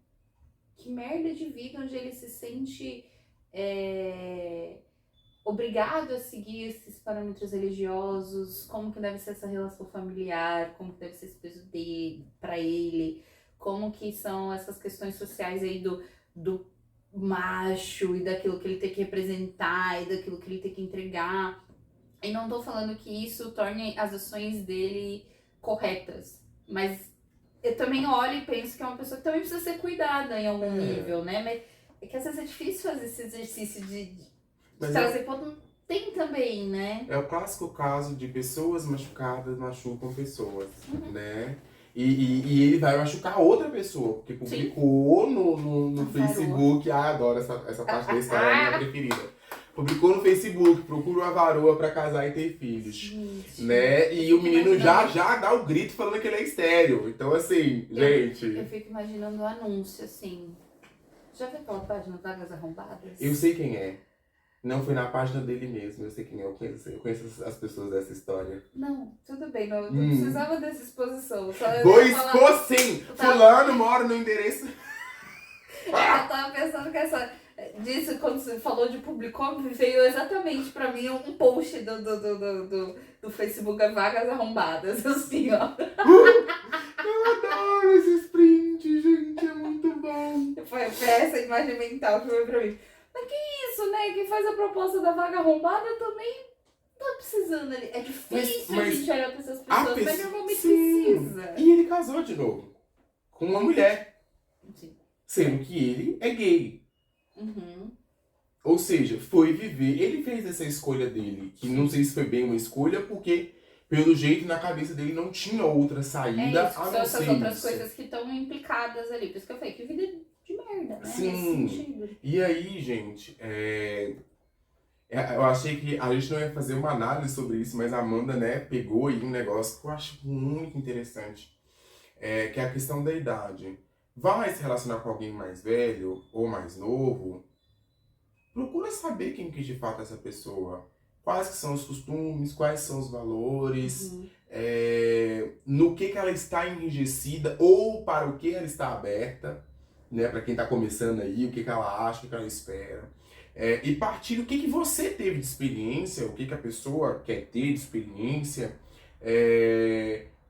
Que merda de vida onde ele se sente obrigado a seguir esses parâmetros religiosos, como que deve ser essa relação familiar, como que deve ser esse peso dele, pra ele, como que são essas questões sociais aí do macho e daquilo que ele tem que representar e daquilo que ele tem que entregar. E não tô falando que isso torne as ações dele corretas, mas eu também olho e penso que é uma pessoa que também precisa ser cuidada em algum nível, né? Mas é que às vezes é difícil fazer esse exercício de trazer ponto. Tem também, né? É o clássico caso de pessoas machucadas machucam pessoas, né? E ele vai machucar outra pessoa, porque publicou no Facebook. Adoro essa parte da história, é a minha preferida. Publicou no Facebook, procura uma varoa pra casar e ter filhos, gente, né? E o menino já dá o grito falando que ele é estéril. Então, assim, gente... Eu fico imaginando o anúncio, assim... Já viu aquela página Vagas Arrombadas? Eu sei quem é. Não foi na página dele mesmo, eu sei quem é. Eu conheço as pessoas dessa história. Não, tudo bem, não precisava dessa exposição. Vou expor sim! Fulano mora no endereço... Eu tava pensando que disso, quando você falou de publicou, veio exatamente pra mim um post do Facebook Vagas Arrombadas, assim, ó. Eu adoro esses prints, gente, é muito bom. Foi essa imagem mental que veio pra mim. Mas que isso, né? Quem faz a proposta da vaga arrombada também tá precisando ali. É difícil a gente olhar pra essas pessoas, mas normalmente precisa. E ele casou de novo com uma mulher. Sim. Sendo que ele é gay. Ou seja, foi viver. Ele fez essa escolha dele, que não sei se foi bem uma escolha, porque pelo jeito na cabeça dele não tinha outra saída a não ser essas outras coisas que estão implicadas ali. Por isso que eu falei, que vida de merda, né? Sim. Nesse sentido. E aí, gente, eu achei que a gente não ia fazer uma análise sobre isso, mas a Amanda, né, pegou aí um negócio que eu acho muito interessante, que é a questão da idade. Vai se relacionar com alguém mais velho ou mais novo, procura saber quem que de fato é essa pessoa. Quais que são os costumes, quais são os valores, no que ela está enrijecida ou para o que ela está aberta, né? Para quem está começando aí, o que ela acha, o que ela espera. E partir do que você teve de experiência, o que a pessoa quer ter de experiência,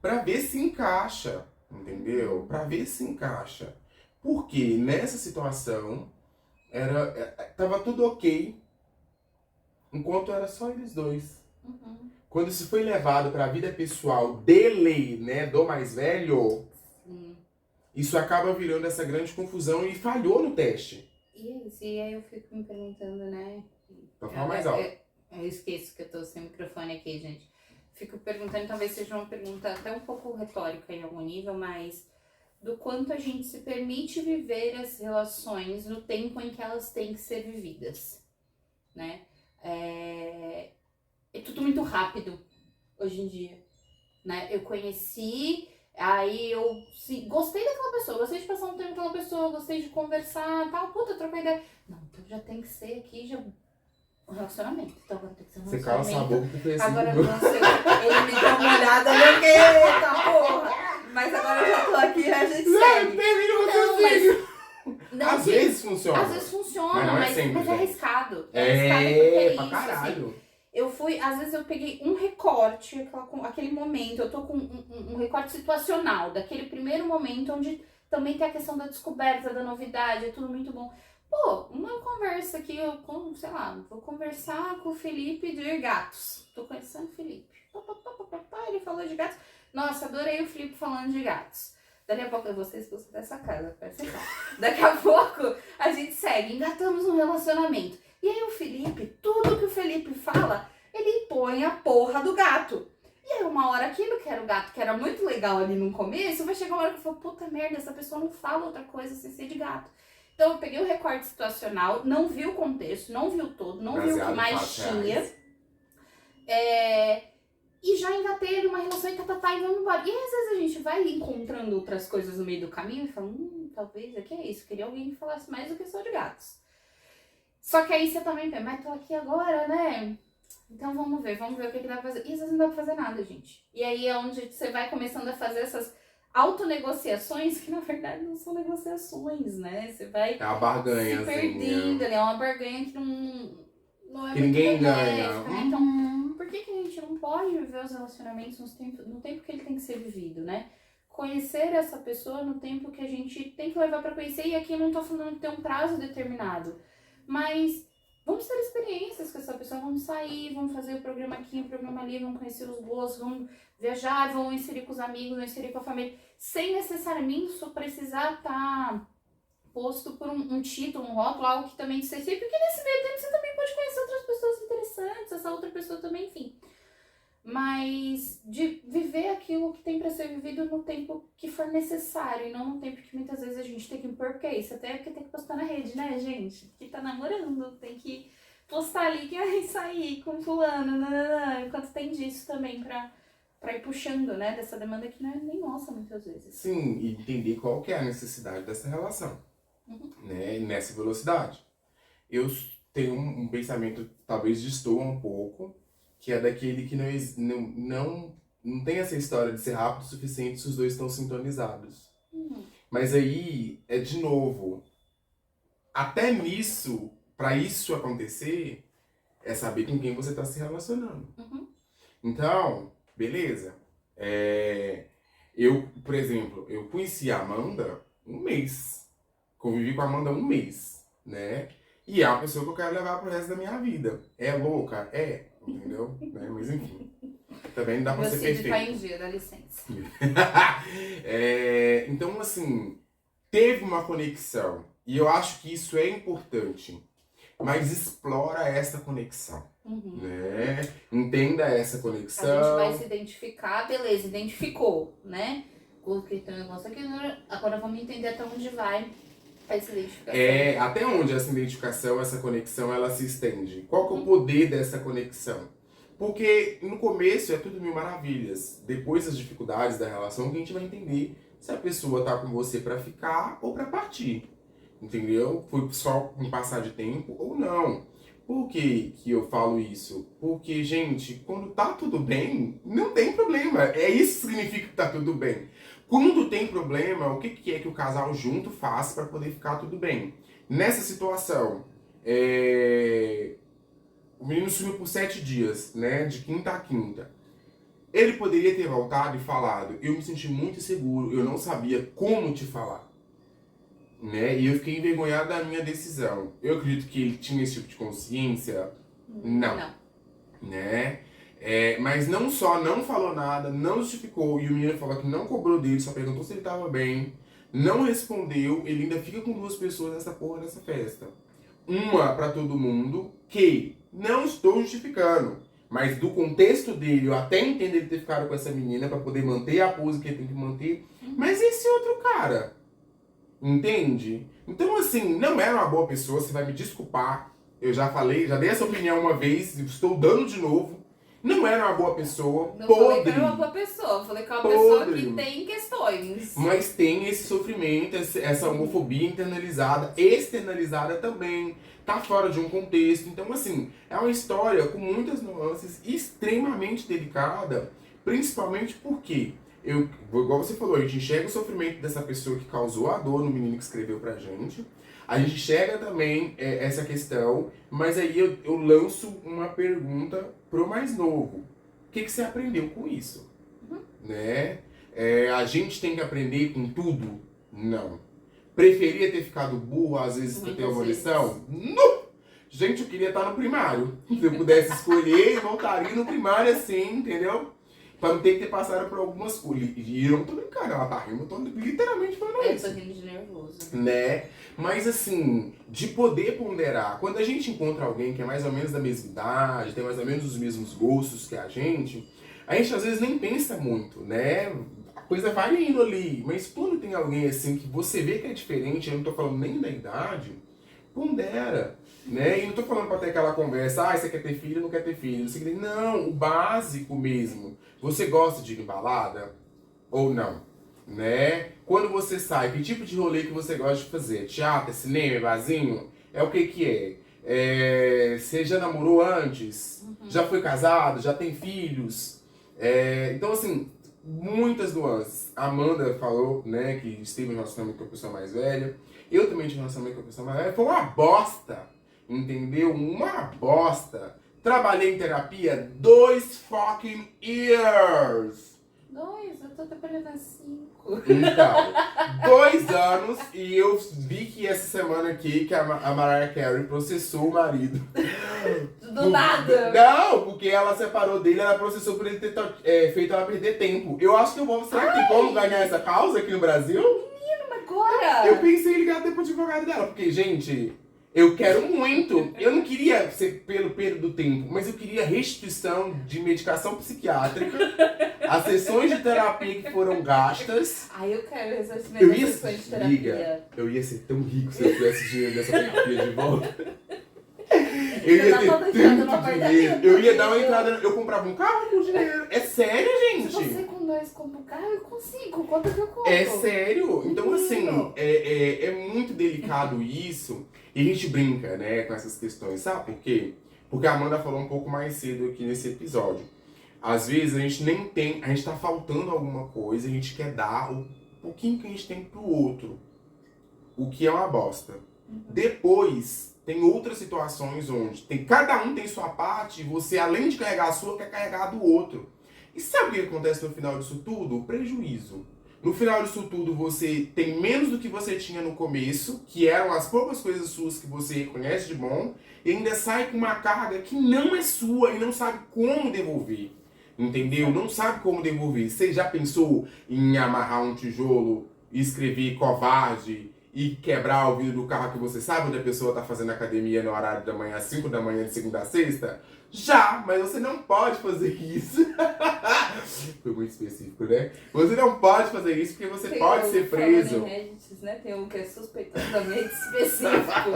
para ver se encaixa, entendeu? Para ver se encaixa. Porque nessa situação, tava tudo ok, enquanto era só eles dois. Quando isso foi levado para a vida pessoal dele, né, do mais velho, isso acaba virando essa grande confusão e falhou no teste. E aí eu fico me perguntando, né? Pode falar mais alto. Eu esqueço que eu tô sem microfone aqui, gente. Fico perguntando, talvez seja uma pergunta até um pouco retórica em algum nível, mas do quanto a gente se permite viver as relações no tempo em que elas têm que ser vividas, né? É tudo muito rápido hoje em dia, né? Eu conheci, aí eu gostei daquela pessoa, gostei de passar um tempo com aquela pessoa, gostei de conversar, tal, puta, trocar ideia. Não, então já tem que ser aqui, já um relacionamento. Então agora tem que ser um relacionamento. Você cala sua boca pro Facebook. Agora não sei, ele me deu uma olhada, eu fiquei, eita porra! Mas agora eu já tô aqui, a gente segue. Não, às vezes funciona. Às vezes funciona, mas é arriscado. Pra caralho. Assim, eu fui, às vezes eu peguei um recorte, aquele momento, eu tô com um recorte situacional, daquele primeiro momento onde também tem a questão da descoberta, da novidade, é tudo muito bom. Pô, uma conversa aqui, sei lá, vou conversar com o Felipe de gatos. Tô conhecendo o Felipe. Ele falou de gatos. Nossa, adorei o Felipe falando de gatos. Daqui a pouco eu vou ser expulsa dessa casa, daqui a pouco a gente segue, engatamos um relacionamento. E aí o Felipe, tudo que o Felipe fala, ele põe a porra do gato. E aí uma hora aquilo que era o gato, que era muito legal ali no começo, vai chegar uma hora que eu falo, puta merda, essa pessoa não fala outra coisa sem ser de gato. Então eu peguei o recorte situacional, não vi o contexto, não vi o todo, não vi o que mais tinha. E já engatei ali uma relação e e vamos embora. E às vezes a gente vai encontrando outras coisas no meio do caminho e fala, talvez aqui é isso, queria alguém que falasse mais do que só de gatos. Só que aí você também pensa, mas tô aqui agora, né? Então vamos ver o que dá pra fazer. E às vezes não dá pra fazer nada, gente. E aí é onde você vai começando a fazer essas autonegociações que na verdade não são negociações, né? Você vai uma barganha, se perdendo ali, é uma barganha que não é que muito ninguém benéfica, ganha. né? Então, por que a gente não pode viver os relacionamentos no tempo que ele tem que ser vivido, né? Conhecer essa pessoa no tempo que a gente tem que levar pra conhecer, e aqui eu não tô falando de ter um prazo determinado, mas vamos ter experiências com essa pessoa, vamos sair, vamos fazer o programa aqui, o programa ali, vamos conhecer os gostos, vamos viajar, vamos inserir com os amigos, vamos inserir com a família, sem necessariamente só precisar estar posto por um título, um rótulo, algo que também te certifique, porque nesse meio tempo você também pode conhecer outras pessoas interessantes, essa outra pessoa também, enfim. Mas de viver aquilo que tem pra ser vivido no tempo que for necessário, e não no tempo que muitas vezes a gente tem que impor, porque é isso, até porque tem que postar na rede, né, gente? Que tá namorando, tem que postar ali que vai sair com fulano, enquanto tem disso também pra ir puxando, né, dessa demanda que não é nem nossa muitas vezes. Sim, e entender qual que é a necessidade dessa relação, né, nessa velocidade. Eu tenho um pensamento, talvez destoa um pouco, que é daquele que não tem essa história de ser rápido o suficiente se os dois estão sintonizados. Mas aí, é de novo, até nisso, para isso acontecer, é saber com quem você está se relacionando. Então, beleza. Eu, por exemplo, eu conheci a Amanda um mês. Convivi com a Amanda um mês, né? E é uma pessoa que eu quero levar pro resto da minha vida. É louca? É. Entendeu? Né? Mas enfim. Também não dá pra ser perfeito. Tá em dia, dá licença. Então, assim, teve uma conexão. E eu acho que isso é importante. Mas explora essa conexão. Né? Entenda essa conexão. A gente vai se identificar, beleza, identificou, né? Coloquei teu negócio aqui, agora vamos entender até onde vai essa identificação. Até onde essa identificação, essa conexão, ela se estende? Qual que é o poder dessa conexão? Porque no começo é tudo mil maravilhas. Depois das dificuldades da relação, que a gente vai entender se a pessoa tá com você pra ficar ou pra partir. Entendeu? Foi só um passar de tempo ou não. Por que eu falo isso? Porque, gente, quando tá tudo bem, não tem problema. É isso que significa que tá tudo bem. Quando tem problema, o que é que o casal junto faz para poder ficar tudo bem? Nessa situação, o menino sumiu por 7 dias, né? De quinta a quinta. Ele poderia ter voltado e falado, eu me senti muito inseguro, eu não sabia como te falar. Né? E eu fiquei envergonhado da minha decisão. Eu acredito que ele tinha esse tipo de consciência? Não. Né? Mas não só não falou nada, não justificou, e o menino falou que não cobrou dele, só perguntou se ele tava bem, não respondeu, ele ainda fica com 2 pessoas nessa porra dessa festa. Uma pra todo mundo, que não estou justificando, mas do contexto dele, eu até entendo ele ter ficado com essa menina pra poder manter a pose que ele tem que manter, mas esse outro cara, entende? Então assim, não era uma boa pessoa, você vai me desculpar, eu já falei, já dei essa opinião uma vez, estou dando de novo. Não era uma boa pessoa, não podre. Falei que era uma boa pessoa, falei que é uma pessoa que tem questões. Mas tem esse sofrimento, essa homofobia internalizada, externalizada também, tá fora de um contexto. Então, assim, é uma história com muitas nuances, extremamente delicada, principalmente porque, igual você falou, a gente enxerga o sofrimento dessa pessoa que causou a dor no menino que escreveu pra gente. A gente enxerga também essa questão, mas aí eu lanço uma pergunta pro mais novo. O que você aprendeu com isso? Né? A gente tem que aprender com tudo? Não. Preferia ter ficado burro, às vezes, pra ter uma lição? Não! Gente, eu queria estar no primário. Se eu pudesse escolher, eu voltaria no primário assim, entendeu? Pra não ter que ter passado por algumas coisas. E eu não tô brincando, ela tá rindo, eu tô literalmente falando isso. Eu tô rindo de nervoso. Né? Mas assim, de poder ponderar. Quando a gente encontra alguém que é mais ou menos da mesma idade, tem mais ou menos os mesmos gostos que a gente às vezes nem pensa muito, né? A coisa vai indo ali. Mas quando tem alguém assim que você vê que é diferente, eu não tô falando nem da idade, pondera. Né? E não tô falando pra ter aquela conversa, você quer ter filho, não quer ter filho. Não, o básico mesmo. Você gosta de ir em balada? Ou não? Né? Quando você sai, que tipo de rolê que você gosta de fazer? Teatro, cinema, barzinho? É o que é? Você já namorou antes? Já foi casado? Já tem filhos? Então, assim, muitas nuances. A Amanda falou, né, que esteve em relacionamento com a pessoa mais velha. Eu também tive um relacionamento com a pessoa mais velha. Foi uma bosta. Entendeu? Uma bosta. Trabalhei em terapia 2 fucking years. 2? Eu tô trabalhando há 5. Então, 2 anos e eu vi que essa semana aqui que a Mariah Carey processou o marido. Do nada. Não, porque ela separou dele, ela processou por ele ter feito ela perder tempo. Eu acho que eu vou. Será que tem como ganhar essa causa aqui no Brasil? Agora! Eu pensei em ligar até pro advogado dela, porque, gente, eu quero muito. Eu não queria ser pelo perda do tempo, mas eu queria restituição de medicação psiquiátrica, as sessões de terapia que foram gastas. Ai, eu quero ressarcimento Eu das ia, sessões de terapia. liga, eu ia ser tão rico se eu tivesse dinheiro dessa terapia de volta. Eu ia ter tanto dinheiro. Eu ia dar uma entrada. Eu comprava um carro com dinheiro. É sério, gente? Se você com 2 compra um carro, eu consigo. Quanto que eu compro? É sério? Então, assim, é muito delicado isso. E a gente brinca, né, com essas questões. Sabe por quê? Porque a Amanda falou um pouco mais cedo aqui nesse episódio. Às vezes a gente nem tem, a gente tá faltando alguma coisa, a gente quer dar o pouquinho que a gente tem pro outro. O que é uma bosta. Depois, tem outras situações onde cada um tem sua parte e você, além de carregar a sua, quer carregar a do outro. E sabe o que acontece no final disso tudo? O prejuízo. No final disso tudo, você tem menos do que você tinha no começo, que eram as poucas coisas suas que você reconhece de bom, e ainda sai com uma carga que não é sua e não sabe como devolver. Entendeu? Não sabe como devolver. Você já pensou em amarrar um tijolo e escrever covarde e quebrar o vidro do carro que você sabe onde a pessoa tá fazendo academia no horário da manhã, às 5 da manhã, de segunda a sexta? Já, mas você não pode fazer isso. Foi muito específico, né? Você não pode fazer isso porque você pode ser preso. Em Reddit, né? Tem um que é suspeitosamente específico.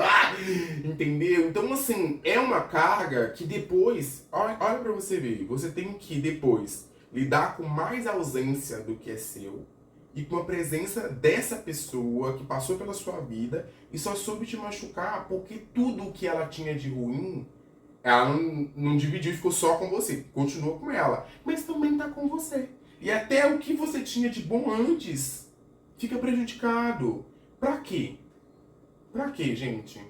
Entendeu? Então, assim, é uma carga que depois, olha pra você ver, você tem que depois lidar com mais ausência do que é seu e com a presença dessa pessoa que passou pela sua vida e só soube te machucar porque tudo o que ela tinha de ruim, ela não dividiu e ficou só com você. Continuou com ela, mas também tá com você. E até o que você tinha de bom antes fica prejudicado. Pra quê? Pra quê, gente?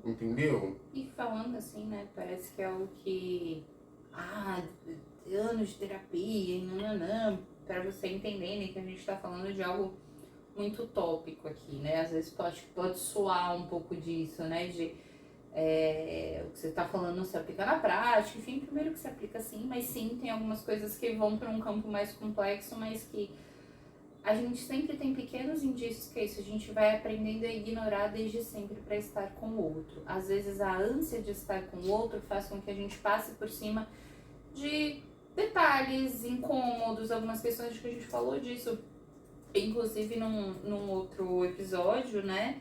Entendeu? E falando assim, né? Parece que é algo que... anos de terapia e nananã, para você entender, né, que a gente tá falando de algo muito utópico aqui, né? Às vezes pode soar um pouco disso, né? De o que você tá falando não se aplica na prática, enfim, primeiro que se aplica sim, mas sim, tem algumas coisas que vão para um campo mais complexo, mas que a gente sempre tem pequenos indícios que é isso, a gente vai aprendendo a ignorar desde sempre para estar com o outro. Às vezes a ânsia de estar com o outro faz com que a gente passe por cima de detalhes, incômodos, algumas questões que a gente falou disso, inclusive num outro episódio, né?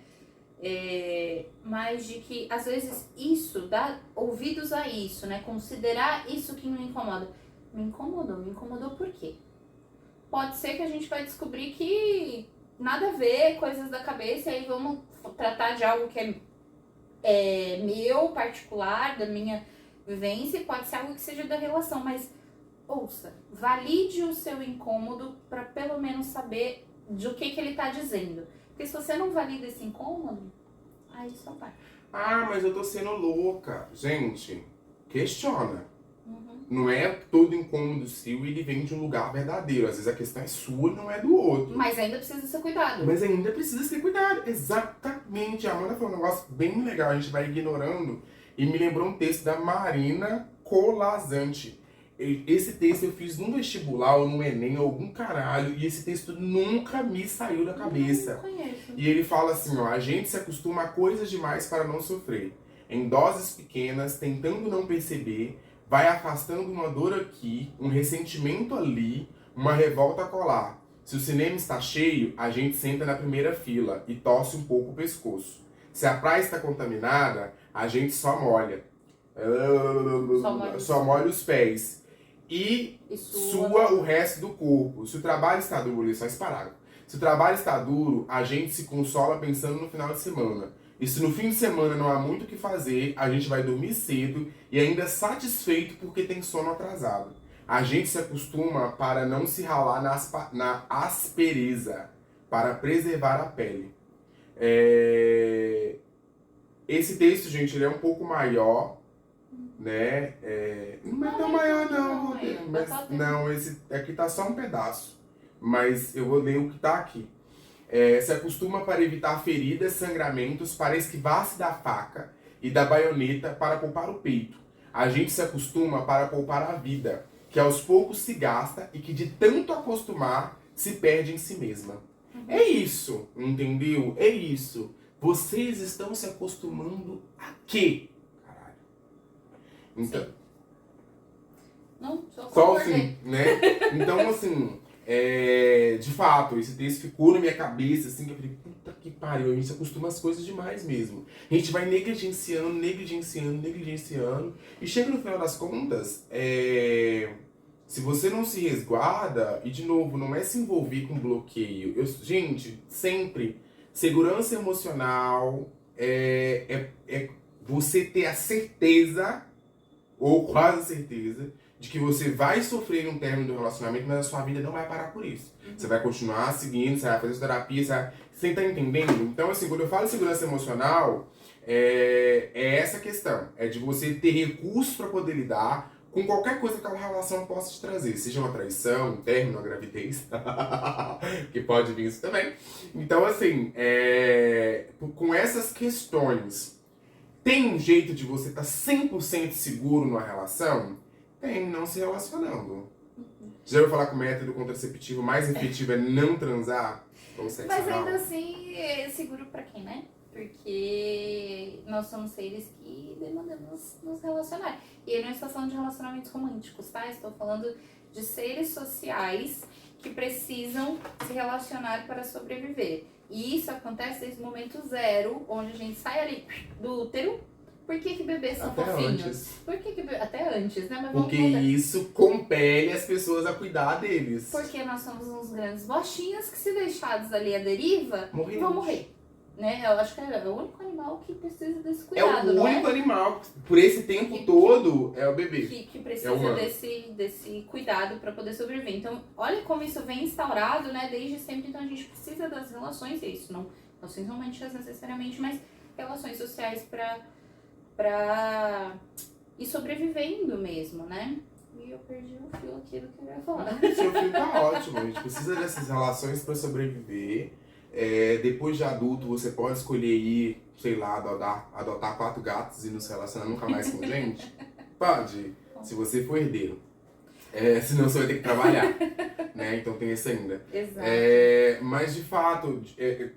Mas de que às vezes isso, dá ouvidos a isso, né? Considerar isso que me incomoda. Me incomodou por quê? Pode ser que a gente vai descobrir que nada a ver, coisas da cabeça, e aí vamos tratar de algo que é meu, particular, da minha vivência, e pode ser algo que seja da relação, mas ouça, valide o seu incômodo para pelo menos saber do que ele tá dizendo. Porque se você não valida esse incômodo, aí só vai. Mas eu tô sendo louca. Gente, questiona. Não é todo incômodo seu e ele vem de um lugar verdadeiro. Às vezes a questão é sua e não é do outro. Mas ainda precisa ser cuidado. Mas ainda precisa ser cuidado. Exatamente. A Amanda falou um negócio bem legal. A gente vai ignorando. E me lembrou um texto da Marina Colasanti. Esse texto eu fiz num vestibular ou no Enem, algum caralho, e esse texto nunca me saiu da cabeça. Não conheço. E ele fala assim, ó, a gente se acostuma a coisas demais para não sofrer. Em doses pequenas, tentando não perceber, vai afastando uma dor aqui, um ressentimento ali, uma revolta colar. Se o cinema está cheio, a gente senta na primeira fila e torce um pouco o pescoço. Se a praia está contaminada, a gente só molha. Só molha os pés. E sua o resto do corpo. Se o trabalho está duro, isso é esse parágrafo. Se o trabalho está duro, a gente se consola pensando no final de semana. E se no fim de semana não há muito o que fazer, a gente vai dormir cedo e ainda satisfeito porque tem sono atrasado. A gente se acostuma para não se ralar na aspereza, para preservar a pele. Esse texto, gente, ele é um pouco maior, né? Não é tão maior, não, Rodrigo. Mas, não, esse aqui tá só um pedaço. Mas eu vou ler o que tá aqui. Se acostuma para evitar feridas, sangramentos, para esquivar-se da faca e da baioneta para poupar o peito. A gente se acostuma para poupar a vida, que aos poucos se gasta e que de tanto acostumar se perde em si mesma. É isso, entendeu? É isso. Vocês estão se acostumando a quê? Caralho. Então, não, só assim, né? Então, assim, de fato, esse texto ficou na minha cabeça, assim, que eu falei, puta que pariu, a gente se acostuma às coisas demais mesmo. A gente vai negligenciando, e chega no final das contas, se você não se resguarda, e de novo, não é se envolver com bloqueio. Gente, sempre, segurança emocional é você ter a certeza, ou quase certeza, de que você vai sofrer um término do relacionamento, mas a sua vida não vai parar por isso. Você vai continuar seguindo, você vai fazer sua terapia, você tá entendendo? Então, assim, quando eu falo segurança emocional, é essa questão. É de você ter recursos para poder lidar com qualquer coisa que aquela relação possa te trazer. Seja uma traição, um término, uma gravidez, que pode vir isso também. Então, assim, com essas questões, tem um jeito de você estar 100% seguro numa relação? Tem, não se relacionando. Já ouviu falar que o método contraceptivo mais efetivo é não transar? Ou sexo Mas anal? ainda assim, é seguro pra quem, né? Porque nós somos seres que demandamos nos relacionar. E eu não estou falando de relacionamentos românticos, tá? Estou falando de seres sociais que precisam se relacionar para sobreviver. E isso acontece desde o momento zero, onde a gente sai ali do útero. Por que bebês são Até fofinhos? antes. Por que até antes, né? Mas vamos Porque voltar. isso compele as pessoas a cuidar deles. Porque nós somos uns grandes bostinhas que, se deixados ali à deriva, Morremos. vão morrer. Né? Eu acho que é o único animal que precisa desse É cuidado, o não único é? animal, por esse tempo todo, é o bebê. Que É precisa humano. desse cuidado para poder sobreviver. Então, olha como isso vem instaurado, né, desde sempre. Então, a gente precisa das relações, e isso não relações românticas necessariamente, mas relações sociais pra ir sobrevivendo mesmo, né? E eu perdi o fio aqui do que eu ia falar. Seu filho tá ótimo, a gente precisa dessas relações para sobreviver. Depois de adulto, você pode escolher ir, sei lá, adotar 4 gatos e não se relacionar nunca mais com gente? Pode, se você for herdeiro. Senão você vai ter que trabalhar, né? Então tem isso ainda. Exato. Mas, de fato,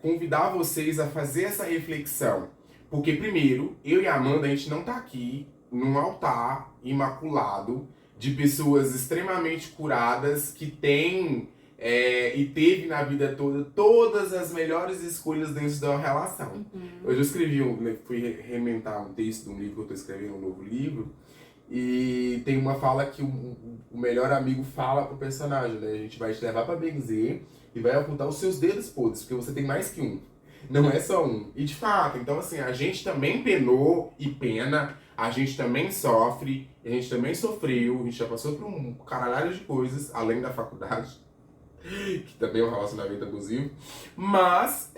convidar vocês a fazer essa reflexão. Porque, primeiro, eu e a Amanda, a gente não tá aqui num altar imaculado de pessoas extremamente curadas que têm e teve na vida toda todas as melhores escolhas dentro da relação. Hoje eu escrevi, fui rementar um texto de um livro que eu tô escrevendo, um novo livro, e tem uma fala que o melhor amigo fala pro personagem, né? A gente vai te levar pra benzer e vai apontar os seus dedos podres, porque você tem mais que um. Não é só um. E de fato, então assim, a gente também penou e pena, a gente também sofre, a gente também sofreu, a gente já passou por um caralho de coisas, além da faculdade, que também é um relacionamento abusivo. Mas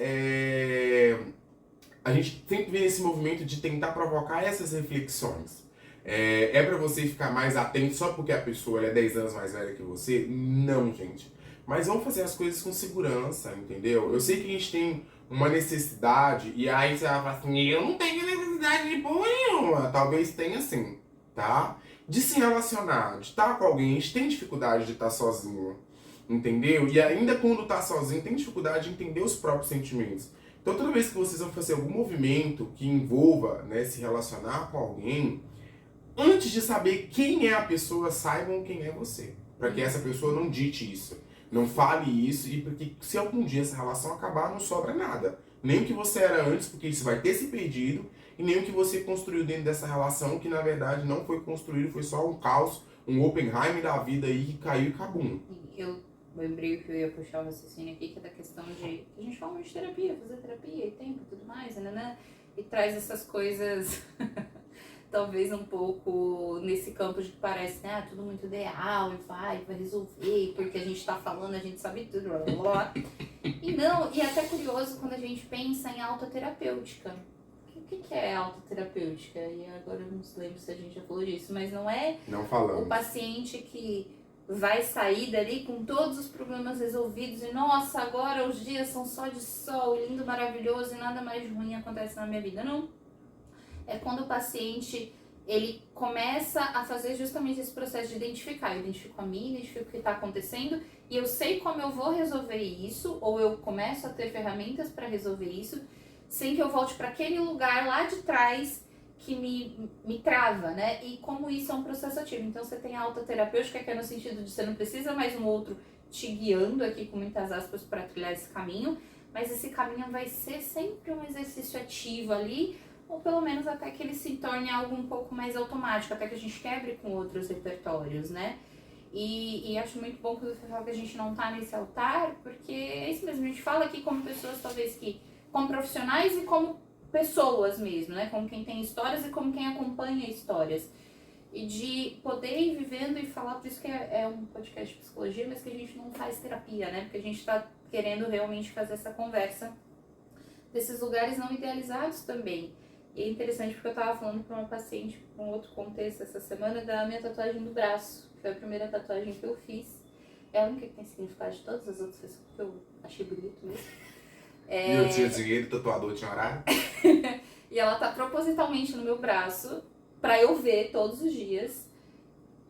a gente sempre vê esse movimento de tentar provocar essas reflexões. Pra você ficar mais atento só porque a pessoa é 10 anos mais velha que você? Não, gente. Mas vamos fazer as coisas com segurança, entendeu? Eu sei que a gente tem uma necessidade, e aí você vai falar assim, eu não tenho necessidade de porra nenhuma. Talvez tenha sim, tá? De se relacionar, de estar com alguém. A gente tem dificuldade de estar sozinho, entendeu? E ainda quando tá sozinho, tem dificuldade de entender os próprios sentimentos. Então toda vez que vocês vão fazer algum movimento que envolva, né, se relacionar com alguém, antes de saber quem é a pessoa, saibam quem é você. Para que essa pessoa não dite isso. Não fale isso, e porque se algum dia essa relação acabar, não sobra nada. Nem o que você era antes, porque isso vai ter se perdido, e nem o que você construiu dentro dessa relação, que na verdade não foi construído, foi só um caos, um Oppenheimer da vida aí que caiu e acabou. Eu lembrei que eu ia puxar o raciocínio aqui, que é da questão de... A gente fala de terapia, fazer terapia e tempo e tudo mais, né? E traz essas coisas... talvez um pouco nesse campo de que parece, né, tudo muito ideal, e vai resolver, porque a gente tá falando, a gente sabe tudo, blá, blá, blá. E não, e é até curioso quando a gente pensa em autoterapêutica. que é autoterapêutica? E agora eu não lembro se a gente já falou disso, mas não é Não o falamos. paciente que vai sair dali com todos os problemas resolvidos e nossa, agora os dias são só de sol, lindo, maravilhoso e nada mais ruim acontece na minha vida. Não. É quando o paciente ele começa a fazer justamente esse processo de identificar. Eu identifico a mim, identifico o que está acontecendo e eu sei como eu vou resolver isso, ou eu começo a ter ferramentas para resolver isso, sem que eu volte para aquele lugar lá de trás que me trava, né? E como isso é um processo ativo. Então você tem a autoterapêutica, que é no sentido de você não precisa mais um outro te guiando aqui com muitas aspas para trilhar esse caminho, mas esse caminho vai ser sempre um exercício ativo ali, ou pelo menos até que ele se torne algo um pouco mais automático, até que a gente quebre com outros repertórios, né? E acho muito bom que você fala que a gente não tá nesse altar, porque é isso mesmo, a gente fala aqui como pessoas talvez que, como profissionais e como pessoas mesmo, né? Como quem tem histórias e como quem acompanha histórias. E de poder ir vivendo e falar, por isso que é um podcast de psicologia, mas que a gente não faz terapia, né? Porque a gente tá querendo realmente fazer essa conversa desses lugares não idealizados também. E é interessante porque eu tava falando pra uma paciente com outro contexto essa semana da minha tatuagem do braço, que foi a primeira tatuagem que eu fiz. É a única que tem significado de todas as outras, que eu achei bonito mesmo. E eu tinha dinheiro, o tatuador tinha horário? E ela tá propositalmente no meu braço pra eu ver todos os dias.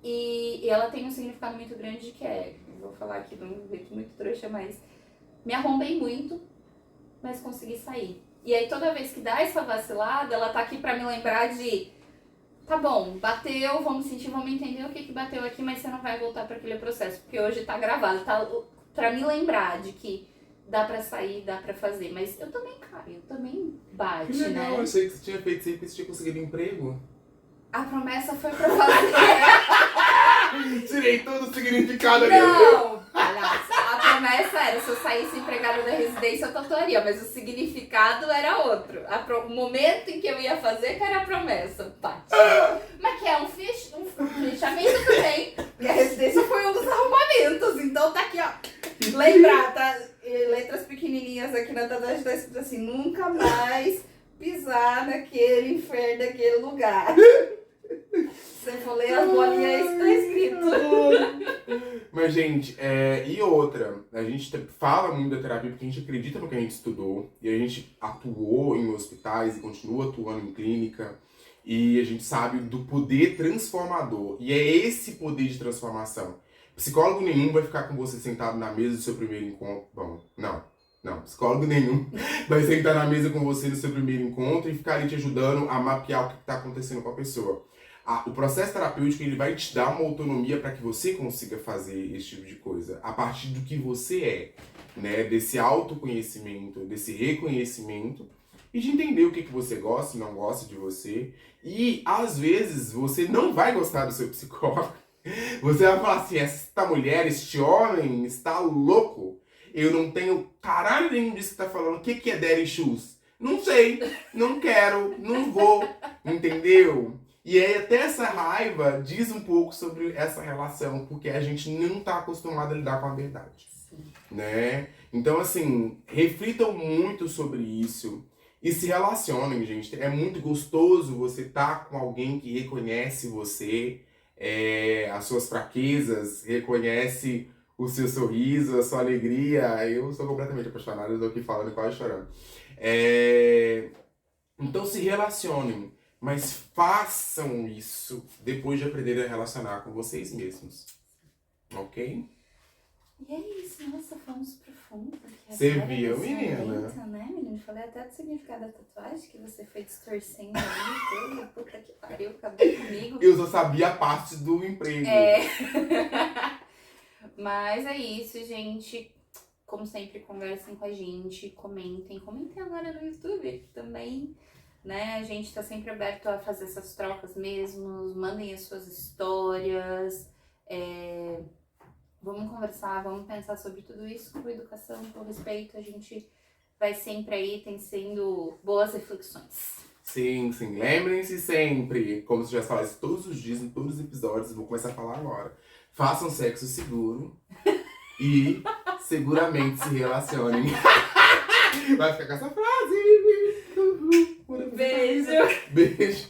E ela tem um significado muito grande que é, vou falar aqui, não ver que muito trouxa, mas me arrombei muito, mas consegui sair. E aí toda vez que dá essa vacilada, ela tá aqui pra me lembrar de tá bom, bateu, vamos sentir, vamos entender o que bateu aqui, mas você não vai voltar pra aquele processo, porque hoje tá gravado, tá pra me lembrar de que dá pra sair, dá pra fazer, mas eu também caio, também bate, Que legal, né? eu achei que você tinha feito isso aí porque você tinha conseguido emprego. A promessa foi pra fazer. Tirei todo o significado ali. Não, palhaço. A promessa era, se eu saísse empregada da residência, eu tatuaria, mas o significado era outro. O momento em que eu ia fazer que era a promessa, Paty. Mas que é um fechamento também, porque a residência foi um dos arrumamentos, então tá aqui, ó. Lembrar, tá? Letras pequenininhas aqui na tatuagem tá escrito assim, nunca mais pisar naquele inferno, daquele lugar. Se for ler as bolinhas, isso tá escrito. Mas, gente, e outra, a gente fala muito da terapia porque a gente acredita no que a gente estudou e a gente atuou em hospitais e continua atuando em clínica e a gente sabe do poder transformador e é esse poder de transformação. Psicólogo nenhum vai ficar com você sentado na mesa do seu primeiro encontro. Bom, não, psicólogo nenhum vai sentar na mesa com você no seu primeiro encontro e ficar ali te ajudando a mapear o que está acontecendo com a pessoa. O processo terapêutico ele vai te dar uma autonomia para que você consiga fazer esse tipo de coisa a partir do que você é, né? Desse autoconhecimento, desse reconhecimento e de entender o que você gosta e não gosta de você. E às vezes você não vai gostar do seu psicólogo. Você vai falar assim, esta mulher, este homem está louco. Eu não tenho caralho nenhum disso que tá falando. O que é daddy issues? Não sei, não quero, não vou, entendeu? E aí até essa raiva diz um pouco sobre essa relação, porque a gente não tá acostumado a lidar com a verdade, né? Então assim, reflitam muito sobre isso e se relacionem, gente. É muito gostoso você estar com alguém que reconhece você, as suas fraquezas, reconhece o seu sorriso, a sua alegria. Eu sou completamente apaixonado, eu tô aqui falando quase chorando. Então se relacionem, mas façam isso depois de aprender a relacionar com vocês mesmos. Ok? E é isso, nossa, fomos profundos aqui. Você viu, menina? Né, menina? Falei até do significado da tatuagem que você foi distorcendo ali, tudo. Puta que pariu, acabou comigo. Eu só sabia a parte do emprego. Mas é isso, gente. Como sempre, conversem com a gente, comentem agora no YouTube também, né? A gente tá sempre aberto a fazer essas trocas mesmo, mandem as suas histórias, vamos conversar, vamos pensar sobre tudo isso com educação, com respeito, a gente vai sempre aí tendo boas reflexões. Sim, lembrem-se sempre, como se já falasse todos os dias, em todos os episódios, vou começar a falar agora. Façam sexo seguro e seguramente se relacionem. Vai ficar com essa frase. Beijo. Beijo.